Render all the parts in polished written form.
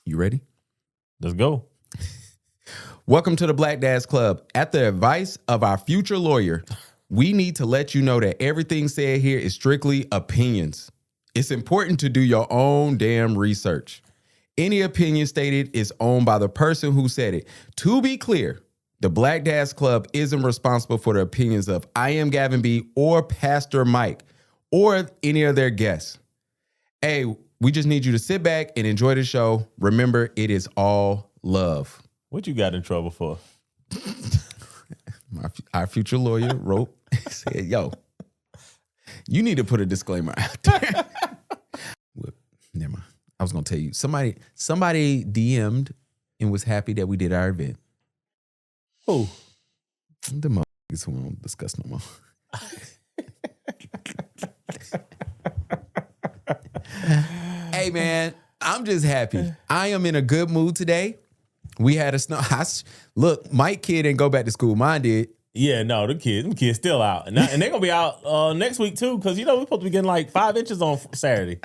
You ready? Let's go. Welcome to the Black Dads Club. At the advice of our future lawyer, we need to let you know that everything said here is strictly opinions. It's important to do your own damn research. Any opinion stated is owned by the person who said it. To be clear, the Black Dads Club isn't responsible for the opinions of I Am Gavin B or Pastor Mike or any of their guests. Hey, we just need you to sit back and enjoy the show. Remember, it is all love. What you got in trouble for? Our future lawyer wrote, said, yo, you need to put a disclaimer out there. Well, never mind. I was going to tell you. Somebody DM'd and was happy that we did our event. Who? The motherfuckers who won't discuss no more. Hey, man, I'm just happy. I am in a good mood today. We had a snow. Look, Mike kid didn't go back to school. Mine did. Yeah, no, them kids still out. And they're going to be out next week, too, because, we're supposed to be getting like 5 inches on Saturday.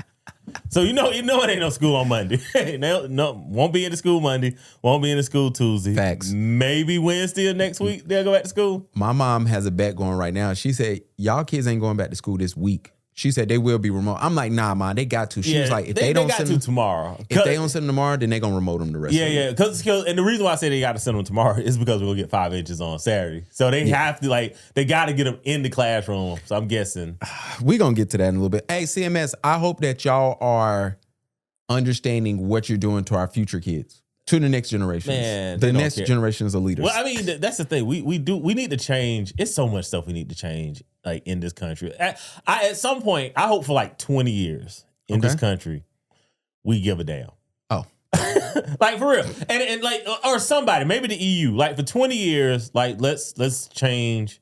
So, it ain't no school on Monday. Won't be in the school Monday. Won't be in the school Tuesday. Facts. Maybe Wednesday or next week they'll go back to school. My mom has a bet going right now. She said, y'all kids ain't going back to school this week. She said they will be remote. I'm like, nah, Mom, they got to. She was like, if they don't send them tomorrow. If they don't send them tomorrow, then they gonna remote them the rest of the week. Yeah. Because and the reason why I say they got to send them tomorrow is because we're gonna get 5 inches on Saturday. So they have to they got to get them in the classroom. So I'm guessing we gonna get to that in a little bit. Hey, CMS, I hope that y'all are understanding what you're doing to our future kids. To the next generation. Man, the next generations of leaders. Well, I mean, that's the thing. We need to change. It's so much stuff we need to change, in this country. At some point, I hope for 20 years in this country, we give a damn. Oh, for real, and or somebody, maybe the EU, for 20 years, let's change.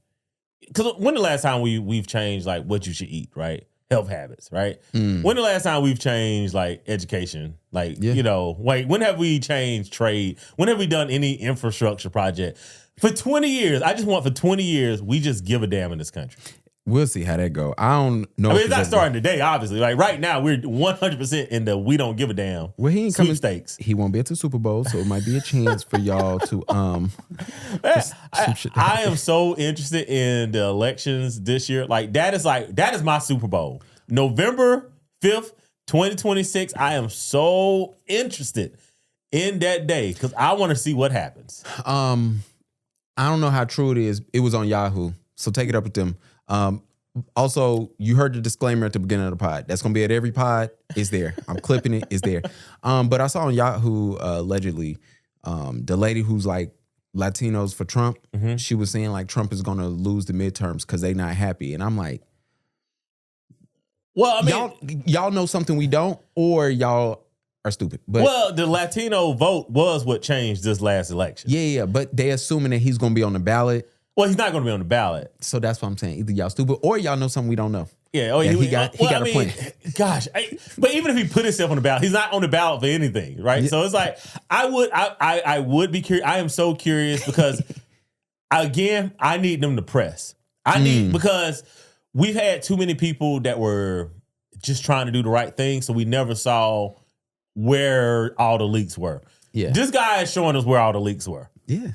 Because when the last time we've changed what you should eat, right? Health habits, right? When the last time we've changed education? When have we changed trade? When have we done any infrastructure project? For 20 years, I just want for 20 years, we just give a damn in this country. We'll see how that go. I don't know. It's not starting today, obviously. Right now, we're 100% in the we don't give a damn. Well, he ain't coming. Stakes. He won't be at the Super Bowl, so it might be a chance for y'all to I am so interested in the elections this year. That is my Super Bowl. November 5th, 2026. I am so interested in that day because I want to see what happens. I don't know how true it is. It was on Yahoo, so take it up with them. Also, you heard the disclaimer at the beginning of the pod. That's going to be at every pod. It's there. I'm clipping it. It's there. But I saw on Yahoo, allegedly, the lady who's Latinos for Trump, she was saying Trump is going to lose the midterms because they're not happy. And I'm like, well, I mean, y'all know something we don't, or y'all are stupid. But the Latino vote was what changed this last election. Yeah. But they assuming that he's going to be on the ballot. Well, he's not going to be on the ballot. So that's what I'm saying. Either y'all stupid or y'all know something we don't know. Yeah. Oh, he got a plan. Gosh. But even if he put himself on the ballot, he's not on the ballot for anything, right? Yeah. So it's I would be curious. I am so curious because, again, I need them to press. Because we've had too many people that were just trying to do the right thing, so we never saw where all the leaks were. Yeah. This guy is showing us where all the leaks were. Yeah.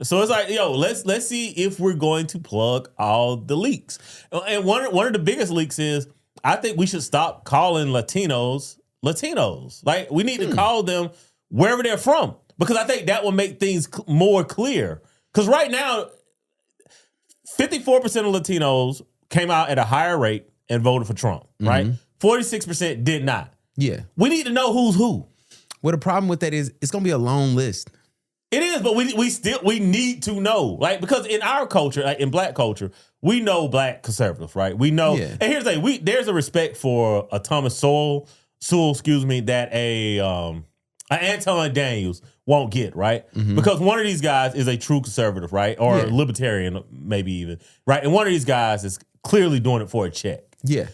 So it's let's see if we're going to plug all the leaks. And one of the biggest leaks is I think we should stop calling Latinos. We need to call them wherever they're from, because I think that will make things more clear. Because right now, 54% of Latinos came out at a higher rate and voted for Trump, right? 46% did not. Yeah. We need to know who's who. Well, the problem with that is it's going to be a long list. It is, but we need to know, because in our culture, in black culture, we know black conservatives, right? We know, and here's the thing: there's a respect for a Thomas Sowell, that a Anton Daniels won't get, right? Because one of these guys is a true conservative, right, or a libertarian, maybe even, right, and one of these guys is clearly doing it for a check. Yeah,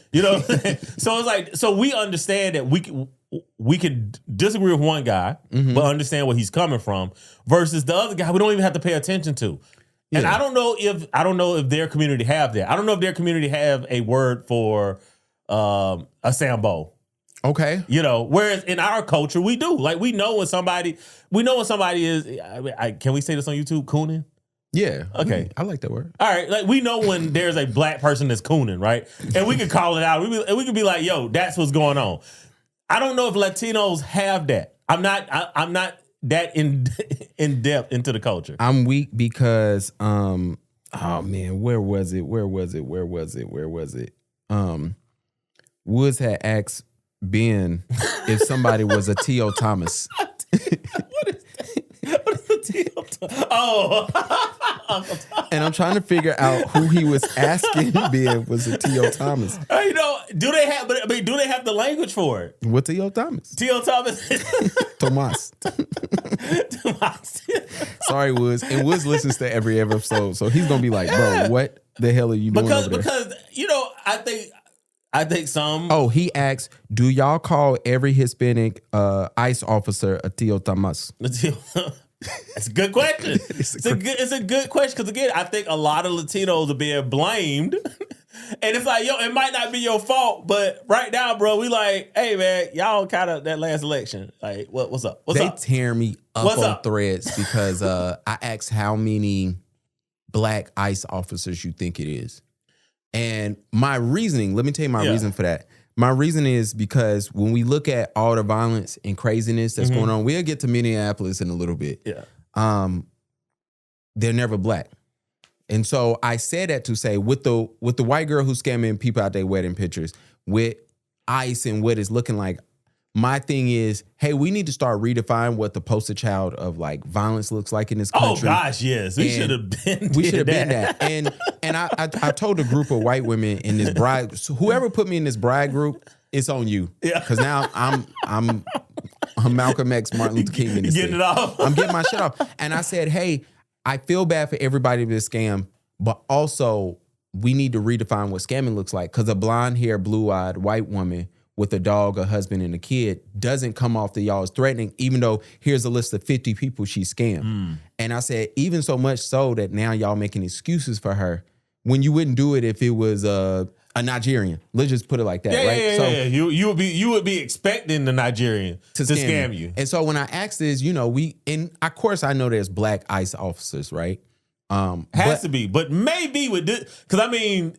so it's so we understand that we can disagree with one guy, but understand where he's coming from, versus the other guy we don't even have to pay attention to. Yeah. And I don't know if their community have that. I don't know if their community have a word for a Sambo. Okay. Whereas in our culture, we do. Like, we know when somebody is, can we say this on YouTube, cooning? Yeah. Okay. I like that word. All right. Like, we know when there's a black person that's cooning, right? And we can call it out. We can be like, yo, that's what's going on. I don't know if Latinos have that. I'm not that in depth into the culture. I'm weak because, oh man, where was it? Woods had asked Ben if somebody was a T.O. Thomas. What is a T.O. Thomas? Oh. And I'm trying to figure out who he was asking Ben was a T.O. Thomas. Do they have the language for it? What T.O. Thomas? T.O. Thomas. Tomas. Tomas. Sorry, Woods. And Woods listens to every episode, so he's gonna be like, bro, what the hell are you doing over there? Because I think some. Oh, he asks, do y'all call every Hispanic ICE officer a T.O. Thomas? That's a good question. It's a good question because, again, I think a lot of Latinos are being blamed. And it's like, yo, it might not be your fault, but right now, bro, we like, hey, man, y'all kind of that last election. Like, what's up? They tear me up on threads because I asked how many black ICE officers you think it is. And my reasoning, let me tell you my reason for that. My reason is because when we look at all the violence and craziness that's going on, we'll get to Minneapolis in a little bit. Yeah. They're never black. And so I said that to say with the white girl who's scamming people out their wedding pictures, with ICE and what it's looking like, my thing is, hey, we need to start redefining what the poster child of like violence looks like in this country. Oh gosh, yes, we should have been. We should have been that. And I told a group of white women in this bride, so whoever put me in this bride group, it's on you. Yeah, because now I'm Malcolm X, Martin Luther King in this getting thing. it off. I'm getting my shit off. And I said, hey, I feel bad for everybody with this scam, but also we need to redefine what scamming looks like. Because a blonde hair, blue-eyed white woman with a dog, a husband, and a kid doesn't come off to y'all as threatening, even though here's a list of 50 people she scammed. And I said, even so much so that now y'all making excuses for her when you wouldn't do it if it was a Nigerian. Let's just put it like that, right? Yeah. You would be expecting the Nigerian to scam you. And so when I asked this, and of course I know there's black ICE officers, right? Has to be, but maybe with this, because I mean,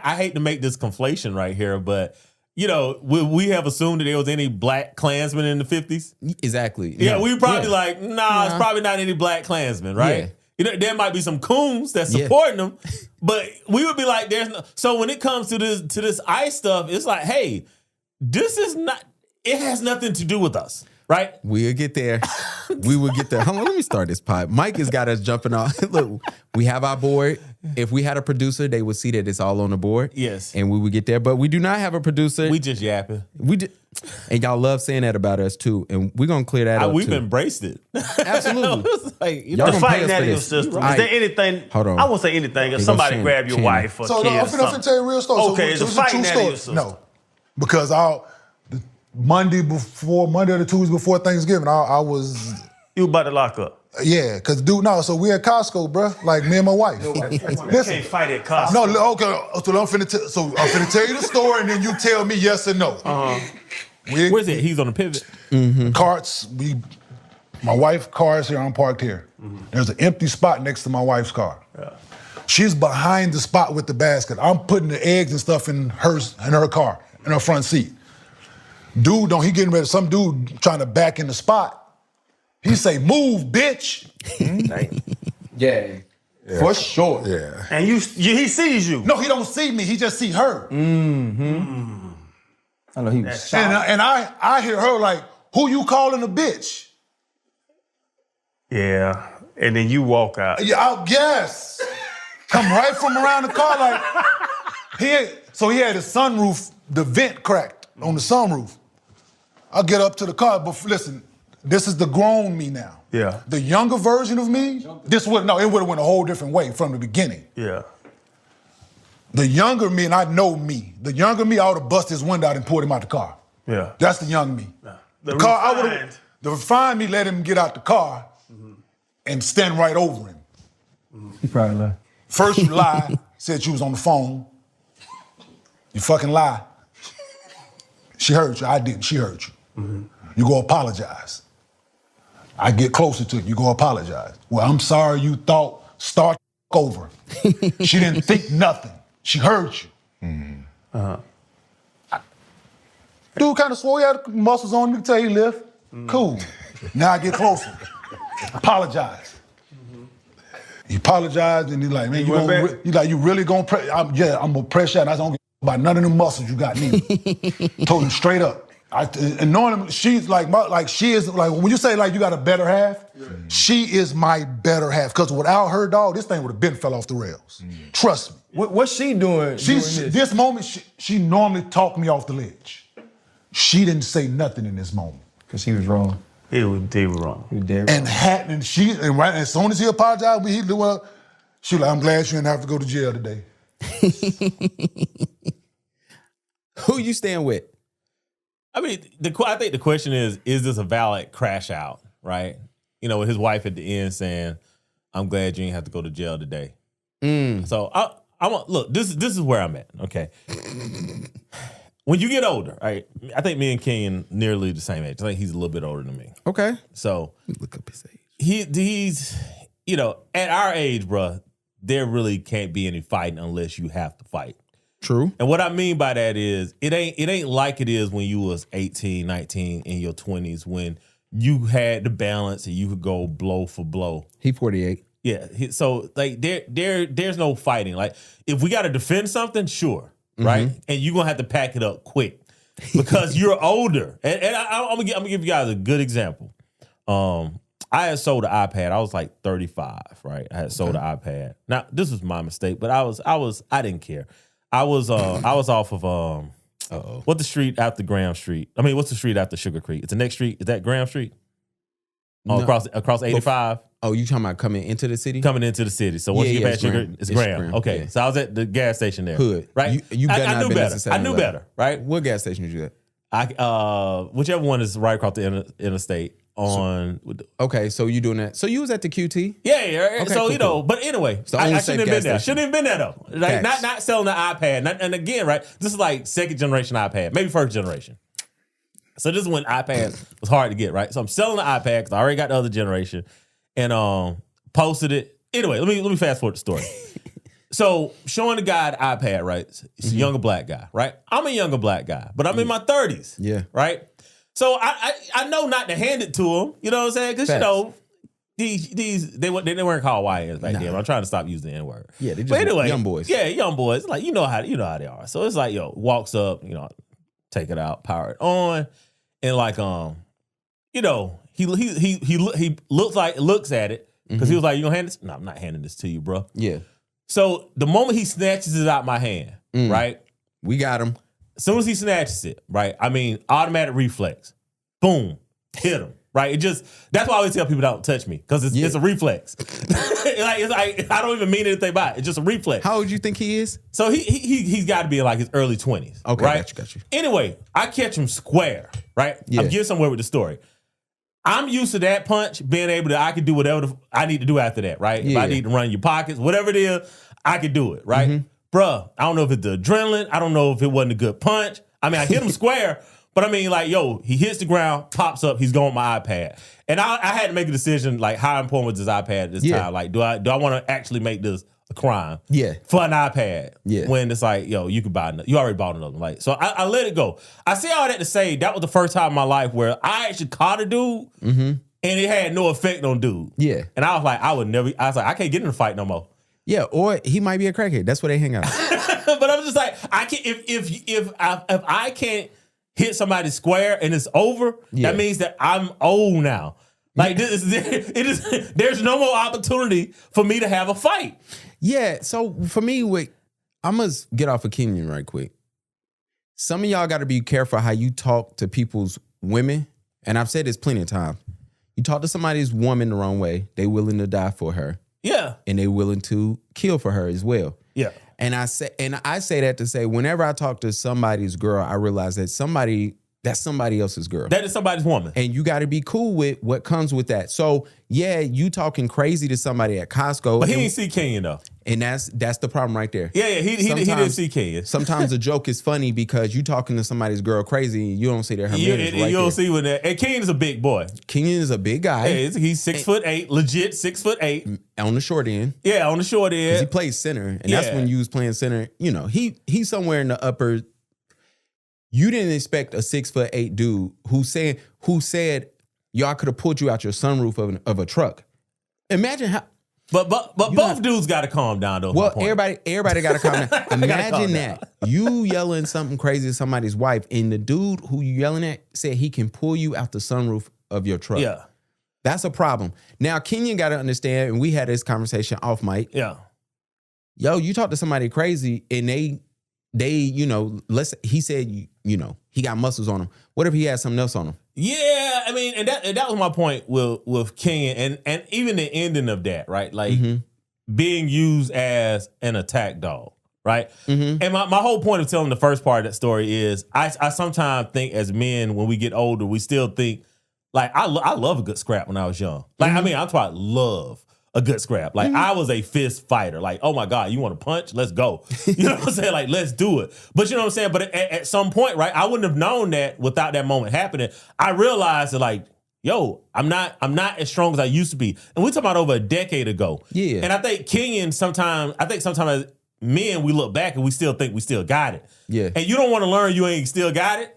I hate to make this conflation right here, but we have assumed that there was any black Klansmen in the 50s. Exactly. Yeah, we probably it's probably not any black Klansmen, right? Yeah. There might be some coons that's supporting them, but we would be like, there's no. So when it comes to this ICE stuff, it's like, hey, this is not. It has nothing to do with us. Right? We'll get there. We will get there. Hold on, let me start this pod. Mike has got us jumping off. Look, we have our board. If we had a producer, they would see that it's all on the board. Yes. And we would get there. But we do not have a producer. We just yapping. And y'all love saying that about us too. And we're going to clear that up we've too. embraced it. Absolutely. Like, y'all the fighting that in your system. Is there anything? Hold on. I won't say anything. If somebody grab your wife or so kid I'm finna tell you a real story. Okay, so it's a fighting that in your system. No. Because Monday or the 2 weeks before Thanksgiving, I was... You about to lock up? Yeah, because so we at Costco, bro. Like me and my wife. Listen, you can't fight at Costco. No, okay. So I'm finna tell you the story, and then you tell me yes or no. Where's it? He's on the pivot. Carts. My wife's car is here. I'm parked here. There's an empty spot next to my wife's car. Yeah. She's behind the spot with the basket. I'm putting the eggs and stuff in her car, in her front seat. He getting ready. Some dude trying to back in the spot. He say, "Move, bitch." Yeah. For sure. Yeah. And he sees you. No, he don't see me. He just see her. I know he was shocked. And I hear her like, "Who you calling a bitch?" Yeah. And then you walk out. Yeah, yes. Come right from around the car like he had his sunroof, the vent cracked on the sunroof. I get up to the car, but listen, this is the grown me now. Yeah. The younger version of me, it would have went a whole different way from the beginning. Yeah. The younger me, and I know me, the younger me, I would have busted his window out and pulled him out the car. Yeah. That's the young me. Yeah. The refined me let him get out the car and stand right over him. He probably lied. First you lie, said you was on the phone. You fucking lie. She hurt you. I didn't. She hurt you. You go apologize. I get closer to you go apologize. Well, I'm sorry you thought start over. She didn't think nothing. She hurt you. Dude kind of swore he had muscles on him to tell he lift. Cool. Now I get closer. Apologize. He apologized and he's like, man, you really gonna press? I'm gonna press you. And I don't give about none of them muscles you got neither. Told him straight up. And knowing him, she's like she is like when you say like you got a better half, she is my better half. Because without her, dog, this thing would have been fell off the rails. Trust me. What's she doing? This moment, she normally talked me off the ledge. She didn't say nothing in this moment. Because he was wrong. He was wrong. He was dead wrong. And right as soon as he apologized, she was like, I'm glad you didn't have to go to jail today. Who you staying with? I mean, I think the question is this a valid crash out, right? You know, with his wife at the end saying, I'm glad you didn't have to go to jail today. So look, this is where I'm at, okay? When you get older, right? I think me and Kenyon nearly the same age. I think he's a little bit older than me. Okay. So look up his age. He's, you know, at our age, bruh, there really can't be any fighting unless you have to fight. True. And what I mean by that is it ain't like it is when you was 18, 19, in your 20s when you had the balance and you could go blow for blow. He 48. Yeah. So like there's no fighting. Like if we got to defend something, sure. Right? And you're going to have to pack it up quick because you're older. And I'm going to give you guys a good example. I had sold an iPad. I was like 35, right? I had sold an iPad. Now, this was my mistake, but I didn't care. I was off of what's the street after Graham Street? I mean, what's the street after Sugar Creek? It's the next street. Is that Graham Street? No. Across 85. Oh, you talking about coming into the city? Coming into the city. So once you get past Sugar, it's Graham. Okay, so I was at the gas station there. Hood, right? You better I not knew been better. I knew better, right? What gas station did you at? Whichever one is right across the interstate. Okay, so you doing that? So you was at the QT? Yeah. Okay, so cool, you know, cool. but anyway, So I only shouldn't safe have been gas there. station. Shouldn't have been there though. Like Facts. not selling the iPad. And again, right? This is like second generation iPad, maybe first generation. So this is when iPad was hard to get, right? So I'm selling the iPad because I already got the other generation, and posted it. Anyway, let me fast forward the story. So showing the guy the iPad, right? It's a younger black guy, right? I'm a younger black guy, but I'm in my 30s. Yeah. Right? So I know not to hand it to him. You know what I'm saying? Because you know, they weren't called YNs back then. I'm trying to stop using the N-word. Yeah, they just young boys. Yeah, young boys. Like you know how they are. So it's like, walks up, take it out, power it on, and like he looks at it because he was like, "You gonna hand this?" No, I'm not handing this to you, bro. Yeah. So the moment he snatches it out my hand, right? We got him. As soon as he snatches it, right? I mean, automatic reflex. Boom. Hit him. Right? That's why I always tell people don't touch me. Because it's a reflex. it's like I don't even mean anything by it. It's just a reflex. How old you think he is? So he's got to be in like his early 20s. Okay, right? got you. Anyway, I catch him square, right? Yeah. I'm getting somewhere with the story. I'm used to that punch being able to, I can do whatever I need to do after that, right? Yeah. If I need to run in your pockets, whatever it is, I can do it, right? Bruh, I don't know if it's the adrenaline. I don't know if it wasn't a good punch. I mean, I hit him square, but I mean, like, he hits the ground, pops up, he's going my iPad. And I had to make a decision, like, how important was this iPad at this time? Like, do I want to actually make this a crime? Yeah. For an iPad. Yeah. When it's like, you could buy another. You already bought another. Like, so I let it go. I say all that to say that was the first time in my life where I actually caught a dude and it had no effect on dude. Yeah. And I was like, I I can't get in a fight no more. Yeah, or he might be a crackhead. That's where they hang out. But I'm just like, I can't. If I can't hit somebody square and it's over, that means that I'm old now. Like there's no more opportunity for me to have a fight. Yeah. So for me, I must get off of Kenyon right quick. Some of y'all got to be careful how you talk to people's women, and I've said this plenty of times. You talk to somebody's woman the wrong way, they willing to die for her. Yeah. And they willing to kill for her as well. Yeah. And I say that to say, whenever I talk to somebody's girl, I realize that somebody That's somebody else's girl. That is somebody's woman. And you got to be cool with what comes with that. So, yeah, you talking crazy to somebody at Costco. But he didn't see Kenyon, though. And that's the problem right there. Yeah, he didn't see Kenyon. Sometimes the joke is funny because you talking to somebody's girl crazy and you don't see that her man is right you don't there. see when that. And Kenyon is a big boy. Kenyon is a big guy. Yeah, he's 6'8", legit 6'8". On the short end. Yeah, on the short 'Cause end. he plays center. And that's when you was playing center. You know, he's somewhere in the upper. You didn't expect a 6'8" dude who said, y'all could have pulled you out your sunroof of a truck. Imagine how. But both dudes got to calm down, though. Well, everybody got to calm down. Imagine calm that. You yelling something crazy to somebody's wife, and the dude who you yelling at said he can pull you out the sunroof of your truck. Yeah. That's a problem. Now, Kenyon got to understand, and we had this conversation off mic. Yeah. Yo, you talk to somebody crazy, and they you know, he said, you know, he got muscles on him. What if he had something else on him? Yeah, I mean, and that was my point with Kenyon, and even the ending of that, right? Like being used as an attack dog, right? And my whole point of telling the first part of that story is I sometimes think as men, when we get older, we still think, like, I love a good scrap when I was young. Like, I mean, I'm talking about love a good scrap. Like, I was a fist fighter. Like, oh my God, you want to punch? Let's go. You know what I'm saying? Like, let's do it. But you know what I'm saying? But at some point, right, I wouldn't have known that without that moment happening. I realized that, like, yo, I'm not as strong as I used to be. And we're talking about over a decade ago. Yeah. And I think Kenyon sometimes as men, we look back and we still think we still got it. Yeah. And you don't want to learn you ain't still got it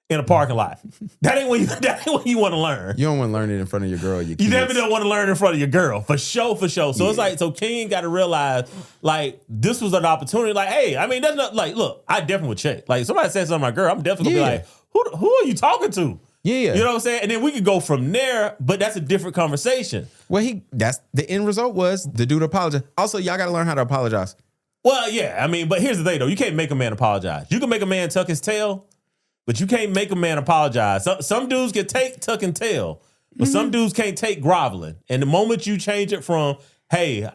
in a parking lot. That ain't what you want to learn. You don't want to learn it in front of your girl or your kids. You definitely don't want to learn in front of your girl, for sure. So it's like, so Kenyon got to realize, like, this was an opportunity. Like, hey, I mean, that's not, like, look, I definitely would check. Like, somebody said something to my girl, I'm definitely gonna be like, who are you talking to? Yeah. You know what I'm saying? And then we could go from there, but that's a different conversation. Well, that's the end result was the dude apologized. Also, y'all got to learn how to apologize. Well, yeah, I mean, but here's the thing, though. You can't make a man apologize. You can make a man tuck his tail, but you can't make a man apologize. Some dudes can take tuck and tail, but some dudes can't take groveling. And the moment you change it from, hey,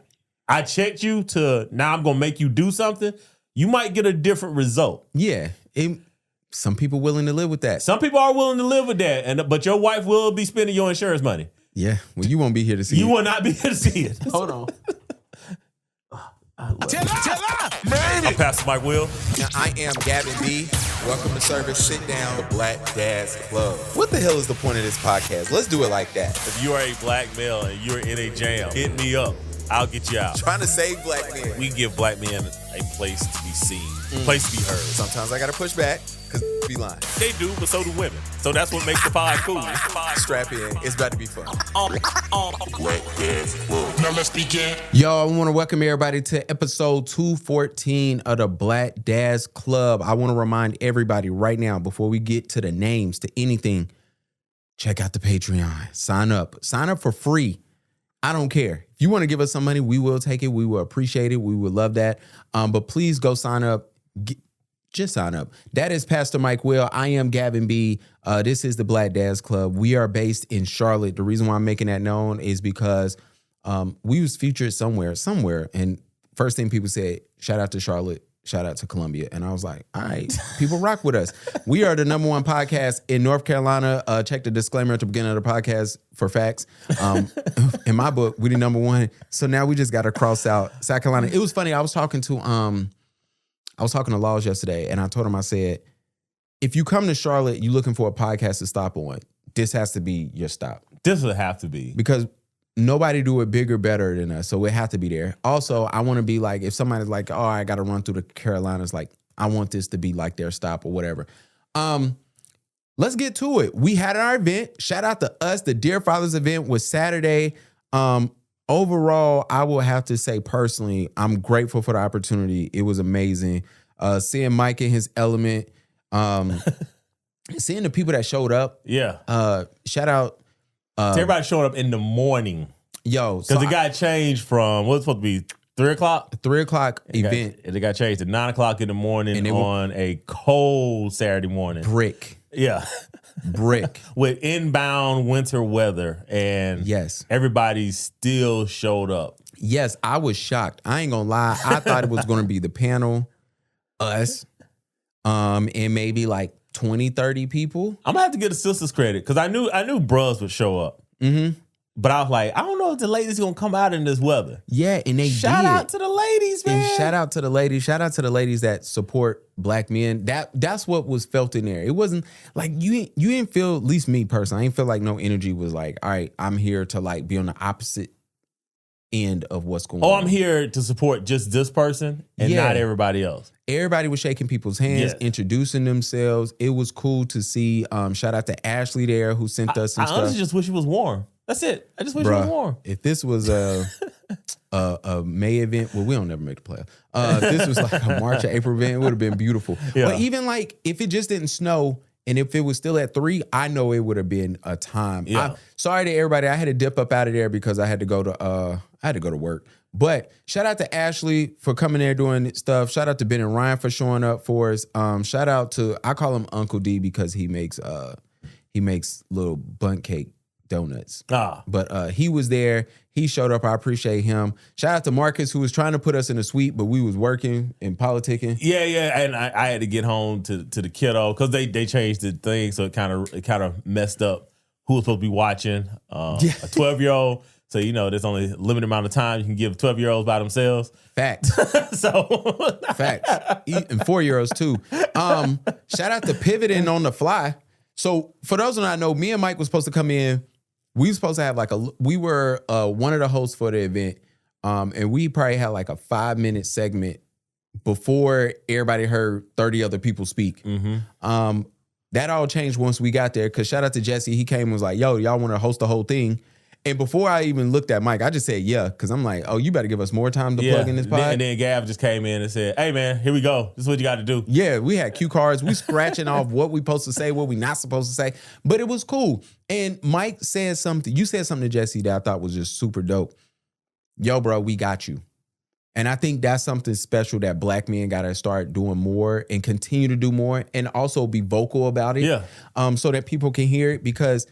I checked you, to now I'm going to make you do something, you might get a different result. Yeah. Some people willing to live with that. Some people are willing to live with that, but your wife will be spending your insurance money. Yeah. Well, you won't be here to see it. You will not be here to see it. Hold on. I'm Pastor Mike Will. Now, I am Gavin B. Welcome to service. Sit down. The Black Dad's Club. What the hell is the point of this podcast? Let's do it like that. If you are a black male and you're in a jam, hit me up. I'll get you out. Trying to save black men. We give black men a place to be seen, a place to be heard. Sometimes I got to push back because be lying. They do, but so do women. So that's what makes the pod cool. Strap in. It's about to be fun. Now let's begin. Yo, I want to welcome everybody to episode 214 of the Black Dad's Club. I want to remind everybody right now, before we get to the names, to anything, check out the Patreon. Sign up. Sign up for free. I don't care. If you want to give us some money, we will take it. We will appreciate it. We would love that. But please go sign up. Just sign up. That is Pastor Mike Will. I am Gavin B. This is the Black Dad's Club. We are based in Charlotte. The reason why I'm making that known is because we was featured somewhere. And first thing people said, shout out to Charlotte, shout out to Columbia. And I was like, all right, people rock with us. We are the number one podcast in North Carolina. Check the disclaimer at the beginning of the podcast for facts. In my book, we the number one. So now we just got to cross out South Carolina. It was funny. I was talking to Laws yesterday, and I told him, I said, if you come to Charlotte, you looking for a podcast to stop on, this has to be your stop. This would have to be. Because nobody do it bigger, better than us, so it have to be there. Also, I want to be like, if somebody's like, oh, I got to run through the Carolinas, like, I want this to be like their stop or whatever. Let's get to it. We had our event. Shout out to us. The Dear Fathers event was Saturday. Overall, I will have to say personally, I'm grateful for the opportunity. It was amazing. Seeing Mike in his element, seeing the people that showed up. Yeah. Shout out. Everybody showing up in the morning. Yo. Because it got changed from, what's supposed to be, 3 o'clock? 3 o'clock event. It got changed to 9 o'clock in the morning on a cold Saturday morning. Brick. Yeah. Brick. With inbound winter weather. And yes, everybody still showed up. Yes, I was shocked. I ain't gonna lie. I thought it was gonna be the panel, us, and maybe like 20, 30 people. I'm gonna have to give the sisters credit because I knew bros would show up. Mm-hmm. But I was like, I don't know if the ladies gonna come out in this weather. Yeah, and they Shout did. out to the ladies, man. And shout out to the ladies. Shout out to the ladies that support black men. That's what was felt in there. It wasn't like you didn't feel, at least me personally, I didn't feel like no energy was like, all right, I'm here to like be on the opposite end of what's going on. Oh, I'm here to support just this person and not everybody else. Everybody was shaking people's hands, introducing themselves. It was cool to see. Shout out to Ashley there who sent us some I stuff. honestly just wish it was warm. That's it. I just wish it was warm. If this was a May event, well, we don't never make the playoff. If this was like a March or April event, it would have been beautiful. Yeah. But even like if it just didn't snow and if it was still at 3, I know it would have been a time. Yeah. Sorry to everybody. I had to dip up out of there because I had to go to work. But shout out to Ashley for coming there doing stuff. Shout out to Ben and Ryan for showing up for us. Shout out to, I call him Uncle D because he makes little bundt cake donuts. But he was there. He showed up. I appreciate him. Shout out to Marcus who was trying to put us in a suite, but we was working and politicking. Yeah, and I had to get home to the kiddo because they changed the thing, so it kind of messed up who was supposed to be watching. A 12-year-old. So there's only a limited amount of time you can give 12-year-olds by themselves. Facts. So Facts. And 4-year-olds too. Shout out to pivoting on the fly. So for those who don't know, me and Mike was supposed to come in. We were supposed to have we were one of the hosts for the event. And we probably had like a 5-minute segment before everybody heard 30 other people speak. Mm-hmm. That all changed once we got there. Cause shout out to Jesse. He came and was like, yo, y'all want to host the whole thing? And before I even looked at Mike, I just said, yeah, because I'm like, oh, you better give us more time to plug in this pod. And then Gav just came in and said, hey, man, here we go. This is what you got to do. Yeah, we had cue cards. We scratching off what we supposed to say, what we not supposed to say. But it was cool. And Mike said something. You said something to Jesse that I thought was just super dope. Yo, bro, we got you. And I think that's something special that black men got to start doing more and continue to do more and also be vocal about it. Yeah. So that people can hear it because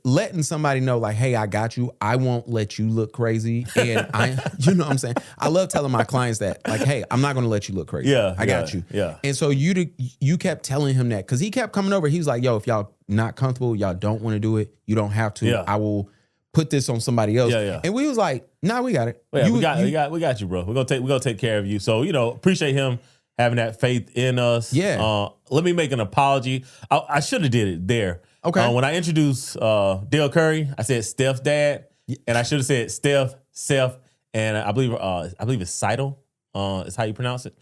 letting somebody know like, hey, I got you. I won't let you look crazy. And you know what I'm saying? I love telling my clients that like, hey, I'm not going to let you look crazy. Yeah. I got you. Yeah. And so you kept telling him that because he kept coming over. He was like, yo, if y'all not comfortable, y'all don't want to do it. You don't have to. Yeah. I will put this on somebody else. Yeah. And we was like, nah, we got it. Well, yeah, we got you, bro. We're gonna take care of you. So, appreciate him having that faith in us. Yeah. Let me make an apology. I should have did it there. Okay. When I introduced Dale Curry, I said Steph's dad, and I should have said Steph, Seth, and I believe it's Seidel. Is how you pronounce it.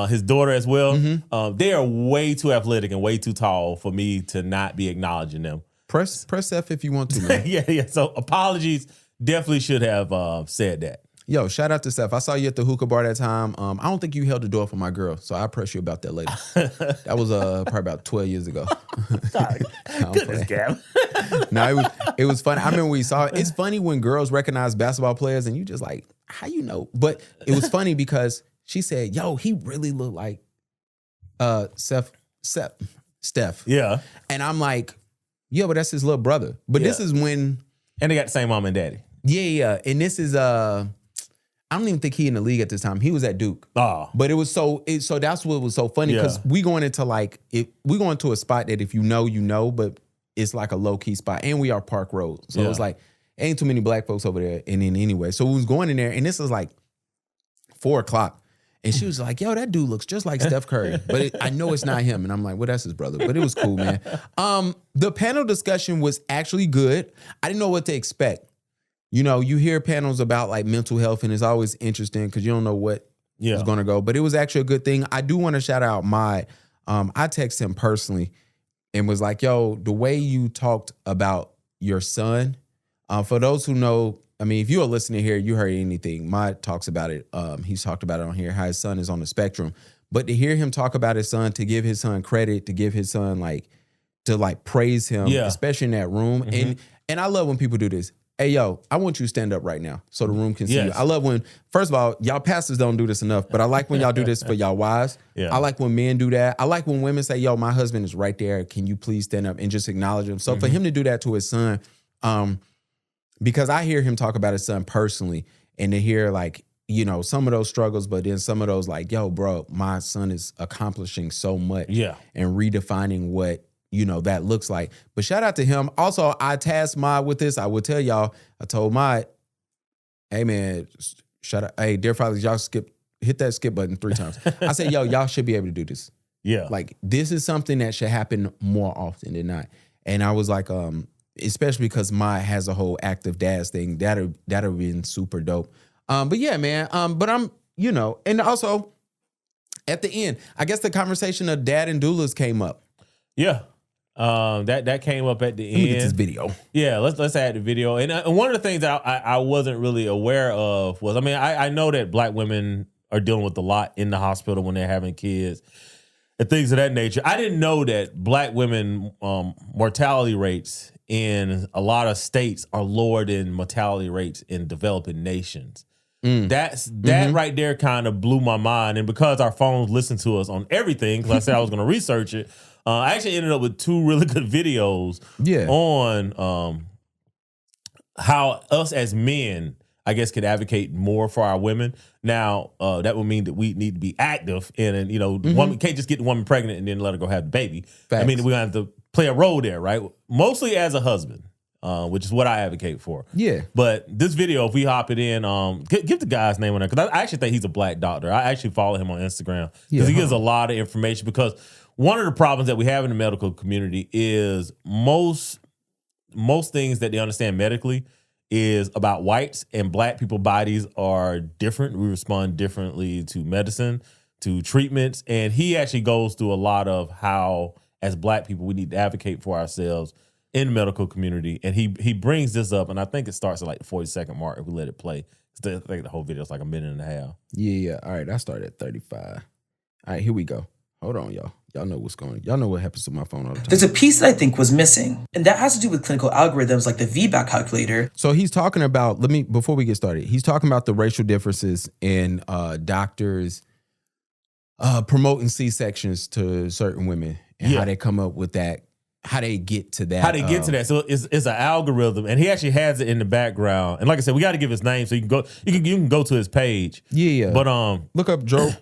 His daughter as well. Mm-hmm. They are way too athletic and way too tall for me to not be acknowledging them. Press F if you want to, man. Yeah. So apologies. Definitely should have said that. Yo, shout out to Seth. I saw you at the hookah bar that time. I don't think you held the door for my girl, so I'll press you about that later. That was probably about 12 years ago. Sorry. Goodness, Gab. No, it was funny. I remember we saw it. It's funny when girls recognize basketball players and you just like, how you know? But it was funny because she said, yo, he really looked like Steph. Yeah. And I'm like, yeah, but that's his little brother. But this is when... And they got the same mom and daddy. Yeah. And this is... I don't even think he in the league at this time. He was at Duke. Oh. But it was so that's what was so funny because we going into we going to a spot that if you know, but it's like a low key spot. And we are Park Road. So it's like, ain't too many black folks over there. And then anyway, so we was going in there and this was like 4:00. And she was like, yo, that dude looks just like Steph Curry. But I know it's not him. And I'm like, well, that's his brother. But it was cool, man. The panel discussion was actually good. I didn't know what to expect. You hear panels about like mental health and it's always interesting because you don't know what is going to go. But it was actually a good thing. I do want to shout out Mod. I texted him personally and was like, yo, the way you talked about your son, for those who know, I mean, if you are listening here, you heard anything. Mod talks about it. He's talked about it on here, how his son is on the spectrum. But to hear him talk about his son, to give his son credit, to give his son to praise him, especially in that room. Mm-hmm. And I love when people do this. Hey, yo, I want you to stand up right now so the room can see you. I love when, first of all, y'all pastors don't do this enough, but I like when y'all do this for y'all wives. Yeah. I like when men do that. I like when women say, yo, my husband is right there. Can you please stand up and just acknowledge him? So for him to do that to his son, because I hear him talk about his son personally and to hear you know, some of those struggles, but then some of those like, yo, bro, my son is accomplishing so much. Yeah. And redefining what, you know, that looks like. But shout out to him. Also, I tasked Mod with this. I will tell y'all, I told Mod, hey man, shout out, hey, dear fathers, y'all hit that skip button 3 times. I said, yo, y'all should be able to do this. Yeah. Like, this is something that should happen more often than not. And I was like, especially because Mod has a whole active dads thing, that'll been super dope. But yeah, man. But I'm, you know, and also at the end, I guess the conversation of dad and doulas came up. Yeah. That came up at the end. Let me get this video. Yeah, let's add the video. And one of the things that I wasn't really aware of was, I mean, I know that black women are dealing with a lot in the hospital when they're having kids and things of that nature. I didn't know that black women mortality rates in a lot of states are lower than mortality rates in developing nations. That right there kind of blew my mind. And because our phones listen to us on everything, because I said I was going to research it, I actually ended up with 2 really good videos on how us as men, I guess, could advocate more for our women. Now, that would mean that we need to be active and you know, woman can't just get the woman pregnant and then let her go have the baby. Facts. I mean, we have to play a role there, right? Mostly as a husband. Which is what I advocate for. Yeah. But this video, if we hop it in, give the guy's name on there, because I actually think he's a black doctor. I actually follow him on Instagram because he gives a lot of information. Because one of the problems that we have in the medical community is most things that they understand medically is about whites, and black people bodies are different. We respond differently to medicine, to treatments. And he actually goes through a lot of how, as black people, we need to advocate for ourselves in the medical community. And he brings this up, and I think it starts at like the 40-second mark if we let it play. I think the whole video is like a minute and a half. Yeah. All right, I started at 35. All right, here we go. Hold on, y'all. Y'all know what's going on. Y'all know what happens to my phone all the time. There's a piece that I think was missing, and that has to do with clinical algorithms like the VBAC calculator. So he's talking about, before we get started, he's talking about the racial differences in doctors promoting C-sections to certain women and how they come up with that. How they get to that. How they get to that. So it's an algorithm, and he actually has it in the background. And like I said, we got to give his name so you can go to his page. Yeah. But look up Joel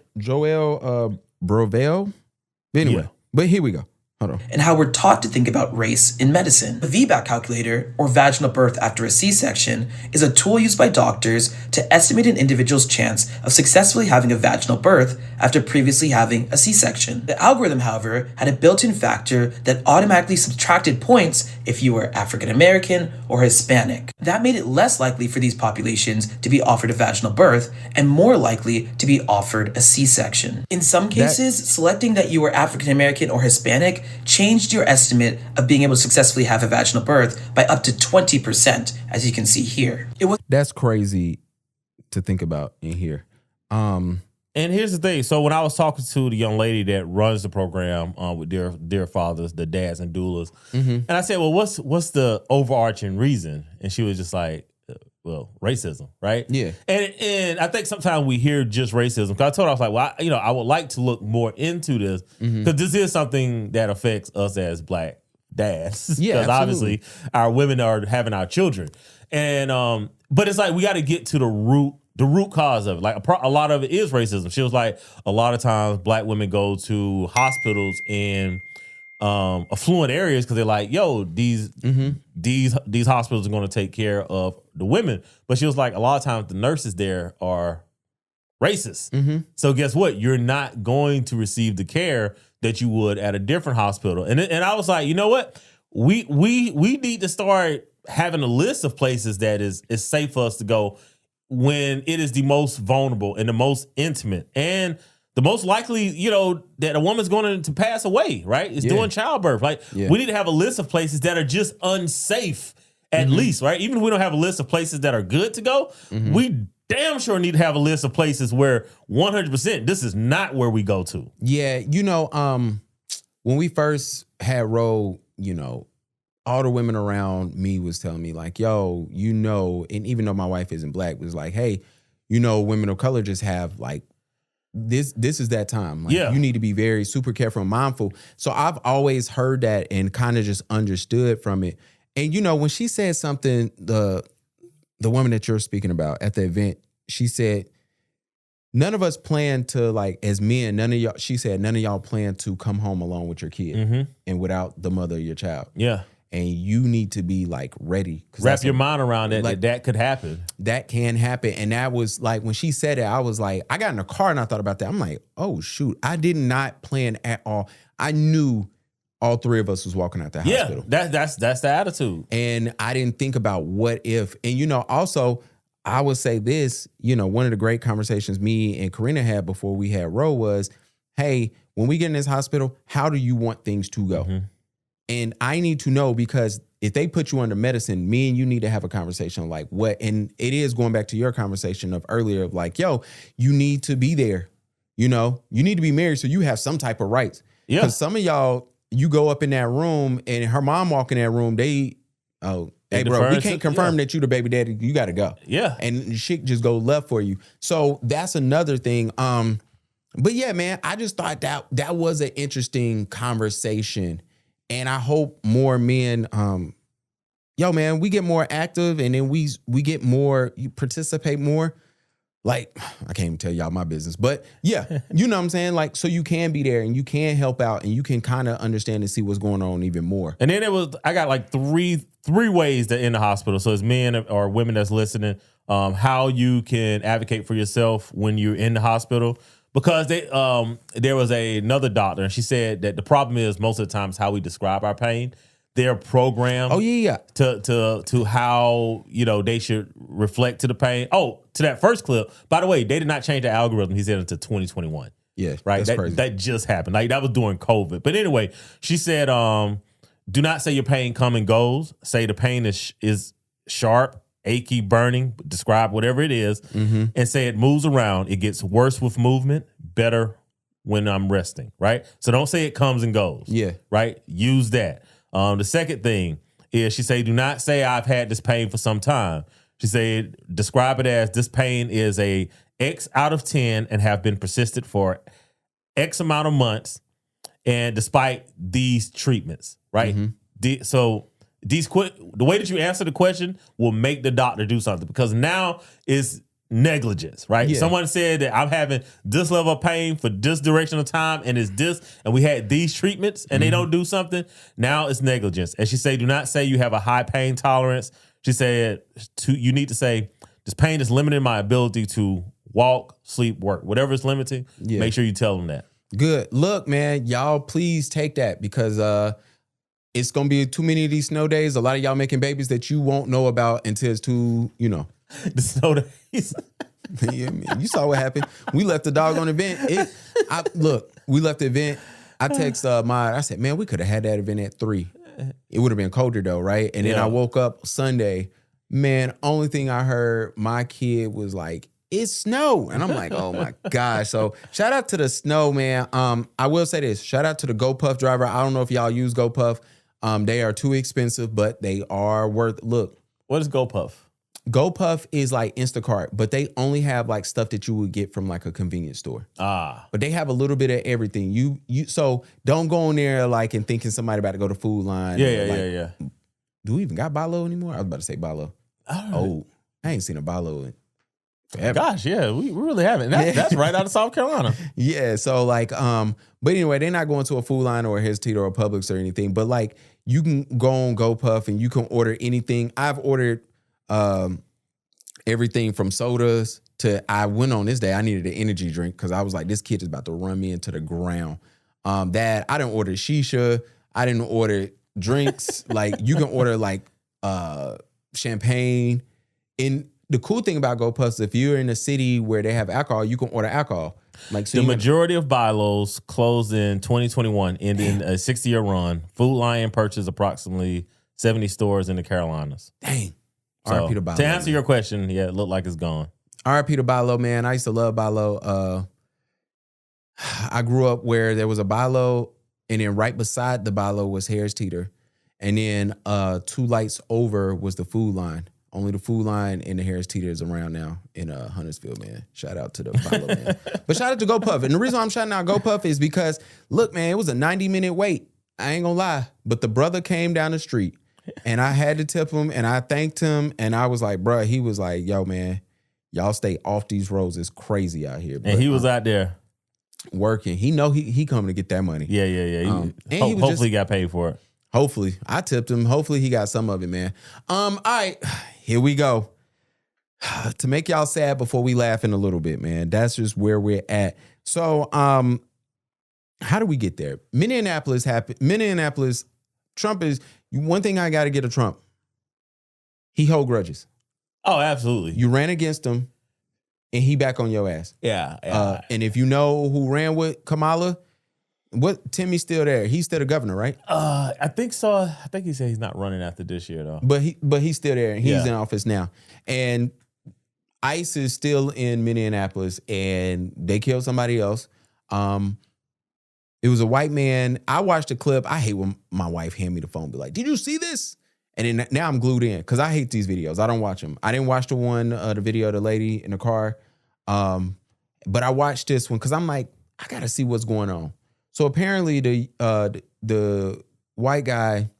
Brovel. Anyway, but here we go. Hold on. And how we're taught to think about race in medicine. The VBAC calculator, or vaginal birth after a C-section, is a tool used by doctors to estimate an individual's chance of successfully having a vaginal birth after previously having a C-section. The algorithm, however, had a built-in factor that automatically subtracted points if you were African American or Hispanic. That made it less likely for these populations to be offered a vaginal birth and more likely to be offered a C-section. In some cases, selecting that you were African American or Hispanic changed your estimate of being able to successfully have a vaginal birth by up to 20%, as you can see here. That's crazy to think about in here. and here's the thing. So when I was talking to the young lady that runs the program with dear fathers, the dads and doulas, and I said, well, what's the overarching reason? And she was just like, well, racism, right? Yeah. And I think sometimes we hear just racism. Because I told her, I was like, well, I would like to look more into this because this is something that affects us as black dads. Yeah, because obviously our women are having our children, and but it's like we got to get to the root cause of it. Like a lot of it is racism. She was like, a lot of times black women go to hospitals in affluent areas because they're like, yo, these hospitals are going to take care of the women. But she was like, a lot of times the nurses there are racist. So guess what? You're not going to receive the care that you would at a different hospital. And I was like, you know what? We need to start having a list of places that is safe for us to go when it is the most vulnerable and the most intimate and the most likely, that a woman's going to pass away, right? It's doing childbirth. Like, we need to have a list of places that are just unsafe, at least, right? Even if we don't have a list of places that are good to go, we damn sure need to have a list of places where 100% this is not where we go to. Yeah, when we first had Ro, all the women around me was telling me like, yo, and even though my wife isn't black, was like, hey, women of color just have like, this is that time. Like, you need to be very super careful and mindful. So I've always heard that and kind of just understood from it. And when she said something, the woman that you're speaking about at the event, she said, none of us plan to, like, as men, none of y'all, she said, none of y'all plan to come home alone with your kid and without the mother of your child. Yeah. And you need to be like ready. Wrap your mind around it, like, that could happen. That can happen. And that was like, when she said it, I was like, I got in the car and I thought about that. I'm like, oh shoot, I did not plan at all. I knew all three of us was walking out the hospital. That's the attitude. And I didn't think about what if. And also, I would say this, one of the great conversations me and Karina had before we had Ro was, hey, when we get in this hospital, how do you want things to go? And I need to know, because if they put you under medicine, me and you need to have a conversation like what, and it is going back to your conversation of earlier of like, yo, you need to be there. You need to be married so you have some type of rights. Yeah. Because some of y'all, you go up in that room and her mom walk in that room, hey bro, we can't confirm that you the baby daddy. You got to go. Yeah. And shit just go left for you. So that's another thing. But yeah, man, I just thought that was an interesting conversation. And I hope more men, man, we get more active and then we get more, you participate more. Like, I can't even tell y'all my business, but yeah, you know what I'm saying? Like, so you can be there and you can help out and you can kind of understand and see what's going on even more. And then I got like three ways to end the hospital. So as men or women that's listening, how you can advocate for yourself when you're in the hospital. Because there was another doctor, and she said that the problem is most of the times how we describe our pain. They're programmed. To how they should reflect to the pain. Oh, to that first clip. By the way, they did not change the algorithm. He said until 2021. Yeah, right. That's crazy. That just happened. Like that was during COVID. But anyway, she said, do not say your pain come and goes. Say the pain is sharp, achy, burning, describe whatever it is, and say it moves around. It gets worse with movement, better when I'm resting, right? So don't say it comes and goes. Yeah. Right? Use that. The second thing is she say, do not say I've had this pain for some time. She said, describe it as this pain is a X out of 10 and have been persistent for X amount of months and despite these treatments, right? So the way that you answer the question will make the doctor do something, because now it's negligence, right? Yeah. Someone said that I'm having this level of pain for this duration of time and it's this, and we had these treatments and they don't do something. Now it's negligence. And she said, do not say you have a high pain tolerance. She said you need to say this pain is limiting my ability to walk, sleep, work, whatever it's limiting. Yeah. Make sure you tell them that. Good. Look, man, y'all please take that, because it's going to be too many of these snow days. A lot of y'all making babies that you won't know about until it's too, the snow days. Yeah, man, you saw what happened. We left the dog on the event. We left the event. I text I said, man, we could have had that event at 3. It would have been colder though, right? And then I woke up Sunday. Man, only thing I heard, my kid was like, it's snow. And I'm like, oh my gosh. So shout out to the snow, man. I will say this. Shout out to the GoPuff driver. I don't know if y'all use GoPuff. They are too expensive, but they are worth. Look. What is GoPuff? GoPuff is like Instacart, but they only have like stuff that you would get from like a convenience store. But they have a little bit of everything. So don't go in there like and thinking somebody about to go to Food Line. Yeah. Do we even got Balo anymore? I was about to say Balo. Oh, I ain't seen a Balo in forever. Gosh, yeah, we really haven't. That's right out of South Carolina. Yeah, so like, but anyway, they're not going to a Food Line or a His Tito or a Publix or anything. But like, you can go on GoPuff and you can order anything. I've ordered everything from sodas to, I went on this day, I needed an energy drink because I was like, this kid is about to run me into the ground. That I didn't order shisha. I didn't order drinks. Like you can order like champagne. And the cool thing about GoPuff is if you're in a city where they have alcohol, you can order alcohol. Like so the majority of Bilos closed in 2021, ending a 60-year run. Food Lion purchased approximately 70 stores in the Carolinas. Dang. So, to answer your question, yeah, it looked like it's gone. R.I.P. to Bilo, man. I used to love Bilo. I grew up where there was a Bilo, and then right beside the Bilo was Harris Teeter. And then 2 lights over was the Food Line. Only the Food Line and the Harris Teeter is around now in Huntersville, man. Shout out to the Bilo, man. But shout out to GoPuff. And the reason I'm shouting out GoPuff is because, look, man, it was a 90-minute wait. I ain't gonna lie. But the brother came down the street. And I had to tip him, and I thanked him, and I was like, bruh, he was like, yo, man, Y'all stay off these roads. It's crazy out here. And he was out there working. He know he coming to get that money. Yeah. Hopefully he got paid for it. Hopefully. I tipped him. Hopefully he got some of it, man. All right, here we go. To make y'all sad before we laugh in a little bit, man. That's just where we're at. So, how do we get there? Minneapolis happened. Minneapolis, Trump is one thing I got to get a Trump. He hold grudges. Oh, absolutely. You ran against him, and he back on your ass. Yeah. And if you know who ran with Kamala, Timmy's still there. He's still the governor, right? I think so. I think he said he's not running after this year though. But he's still there, and he's in office now. And ICE is still in Minneapolis, and they killed somebody else. It was a white man. I watched the clip. I hate when my wife hand me the phone, be like, "Did you see this?" And then now I'm glued in because I hate these videos. I don't watch them. I didn't watch the video of the lady in the car, but I watched this one because I'm like, I gotta see what's going on. So apparently the white guy,